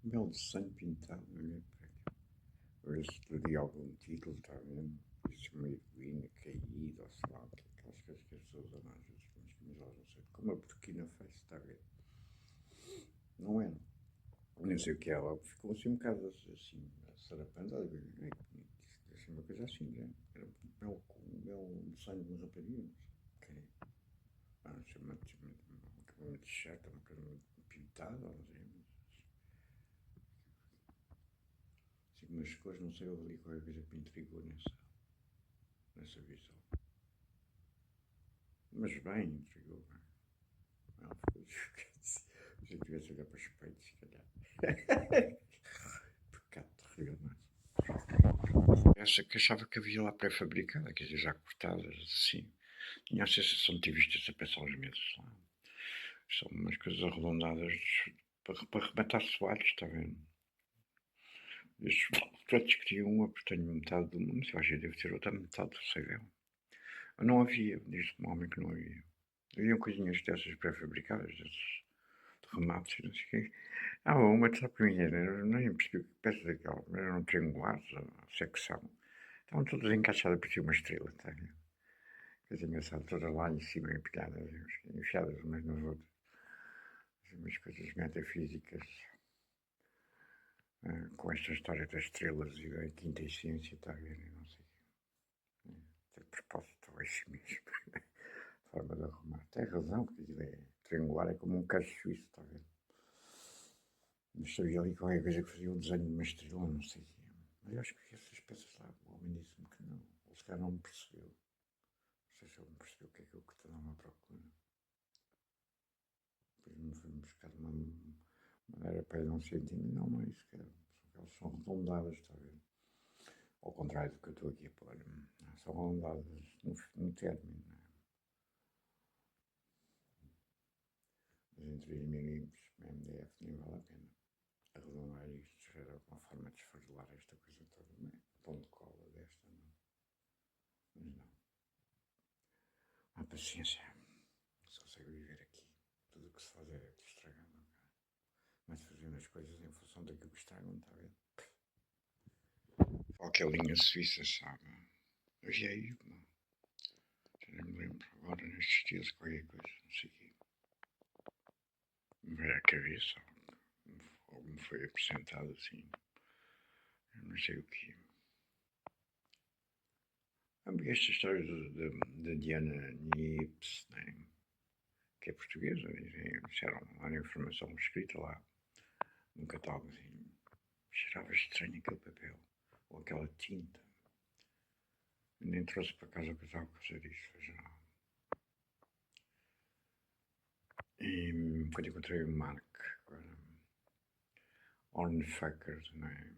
belo desenho pintado, olhei para aquilo. A ver se li algum título, está vendo? Isso meio ruína, caído, ou sei lá, aquelas coisas que as pessoas usam às vezes, com as camisolas, não sei, como a Burkina Faso, está a ver? Não era. Nem sei o que é, ela ficou assim um bocado assim, sarapando, olha, é assim, uma coisa assim, já. Era um belo desenho de uma rapariga, ok. Chama uma t-shirt, uma coisa pintada, não sei, assim, umas cores, não sei, houve ali qualquer coisa que me intrigou nessa visão. Mas bem, intrigou, bem. Ela ficou, se eu tivesse olhar para os peitos, se calhar. Pecado terrível, não é? Essa que achava que havia lá pré-fabricada, quer dizer, já cortadas, assim. Tinha a sensação de ter visto essa peça há uns meses lá. São umas coisas arredondadas para rematar soalhos, está vendo? Estes pratos queriam uma, porque tenho metade do mundo, se hoje deve ter outra metade do cereal. Não havia, disse-me um homem que não havia. Haviam coisinhas dessas pré-fabricadas, desses remates e não sei o quê. Uma só para mim era, nem percebi que peças daquelas, eram triangulares, a secção. Estavam todas encaixadas por cima uma estrela, está a ver? Coisa engraçada, todas lá em cima, empilhadas, enfiadas umas nas outras. Umas coisas metafísicas, com esta história das estrelas e da quinta essência, está a ver? Não sei. De propósito, é assim mesmo. Forma de arrumar. Tem razão, porque aquilo é triangular, é como um cacho suíço, está a ver? Mas sabia ali qualquer coisa que fazia o desenho de uma estrela, não sei. Mas eu acho que essas peças lá, o homem disse-me que não. Ele se calhar não me percebeu. Não sei se ele me percebeu o que é que eu estava à procura. Depois me foi buscar uma maneira para ir a um centímetro. Não, não é isso que era. Elas são arredondadas, está a ver? Ao contrário do que eu estou aqui a pôr. São arredondadas no término. Mas em 3 milímetros, MDF, nem vale a pena arredondar isto. Era uma forma de esfarelar esta coisa toda. Não é? Pão de cola desta, não. Mas não. Há paciência. Só sei viver aqui. Tudo o que se faz é estragar, não é? Mas fazendo as coisas em função daquilo que estragam, está a ver? Qualquer linha suíça, sabe? Hoje é aí, não. Já nem me lembro agora nestes dias qualquer coisa, não sei o quê. Me veio à cabeça. ou me foi apresentado assim, eu não sei o quê. Esta história da Diana Nips, né, que é portuguesa, disseram lá na informação escrita lá no catálogo, assim, cheirava estranho aquele papel, ou aquela tinta. Nem trouxe para casa o catálogo por causa disso, veja lá. E quando encontrei o Mark, agora, Hornfucker, não é?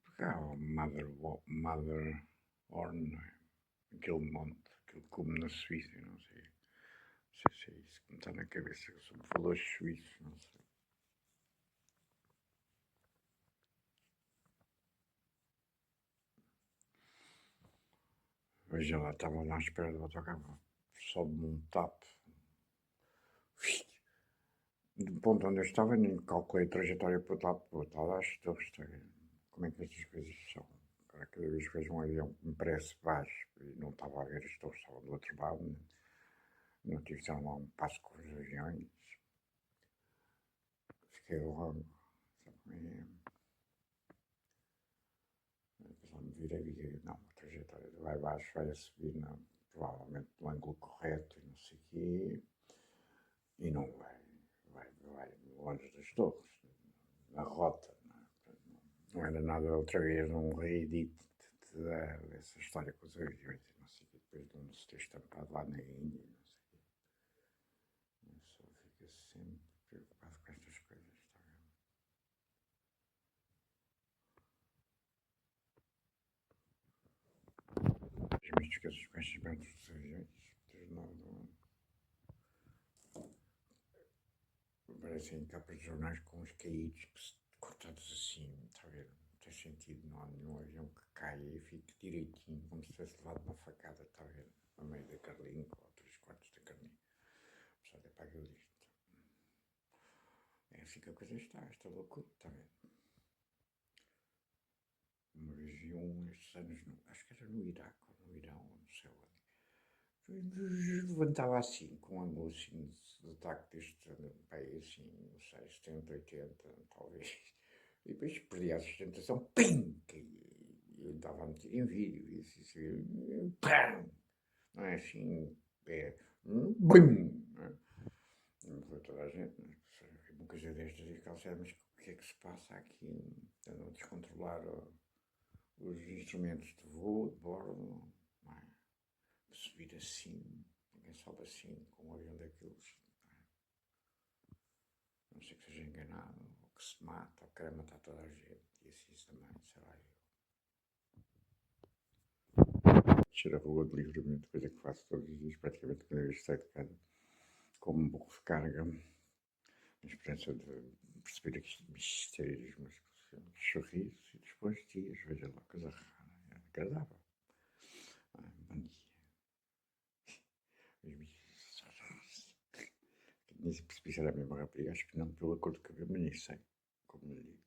Porque há o Mother Horn, não é? Aquele monte, aquele cume na Suíça, eu não sei. Não sei se é isso que me está na cabeça, que são valores suíços, não sei. Veja lá, estava lá à espera do autocarro, sobe-me um tap. Do ponto onde eu estava, nem calculei a trajetória para o lado, para o outro lado, acho que estou a ver como é que estas coisas são. Cada vez que vejo um avião que me parece baixo e não estava a ver, estava do outro lado, né? Não tive tão lá um passo com os aviões. Fiquei logo, sabe? Depois lá me virei e vi, não, a trajetória vai baixo, vai a subir, não, provavelmente no ângulo correto e não sei o quê, e não vai longe das torres, na rota, não era nada outra vez um reedito dessa história com os aviões, e não sei o quê, depois de um se ter estampado lá na Índia, não sei o quê. A pessoa fica sempre preocupado com estas coisas, está a ver? As místicas com estes bandos dos aviões, desde nada. Parecem capas de jornais com os caídos cortados assim, está a ver? Não tem sentido, não há nenhum avião que caia e fique direitinho, como se tivesse levado uma facada, está a ver? No meio da carlinha, ou 3/4 da carlinha. A pessoa até paga isto. É assim que a coisa está, esta loucura, está a ver? Uma vez vi estes anos, acho que era no Iraque, ou no Irão, ou não sei onde. Levantava assim, com um ângulo assim de ataque deste país, assim, não sei, 70, 80, talvez. E depois perdia a sustentação, pim! E eu estava a meter em vídeo, e pam! Não é assim, bum! Não foi toda a gente, mas uma coisa destas e que mas o que é que se passa aqui? Andam a descontrolar os instrumentos de voo, de bordo, não é? Subir assim, ninguém sobe assim com um avião daqueles. Não sei que seja enganado, ou que se mata, ou queira matar toda a gente, e assim também, sei lá eu. Descer a rua de livramento, coisa que faço todos os dias, praticamente cada vez que saio de casa, como um burro de carga, na esperança de perceber aqui mistérios, mas sorrisos e depois dias, veja lá, coisa rara, é agradável. Bom dia. Nem se percebi se era a mesma rapariga, acho que não, pela cor do cabelo, mas nem sei, como lhe digo.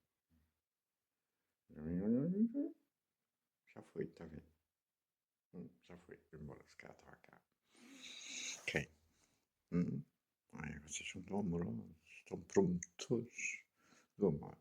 Já foi, está vendo? Já foi, embora se calhar estava cá. Quem? Ai, vocês são tão amorosos, tão promotores do amor.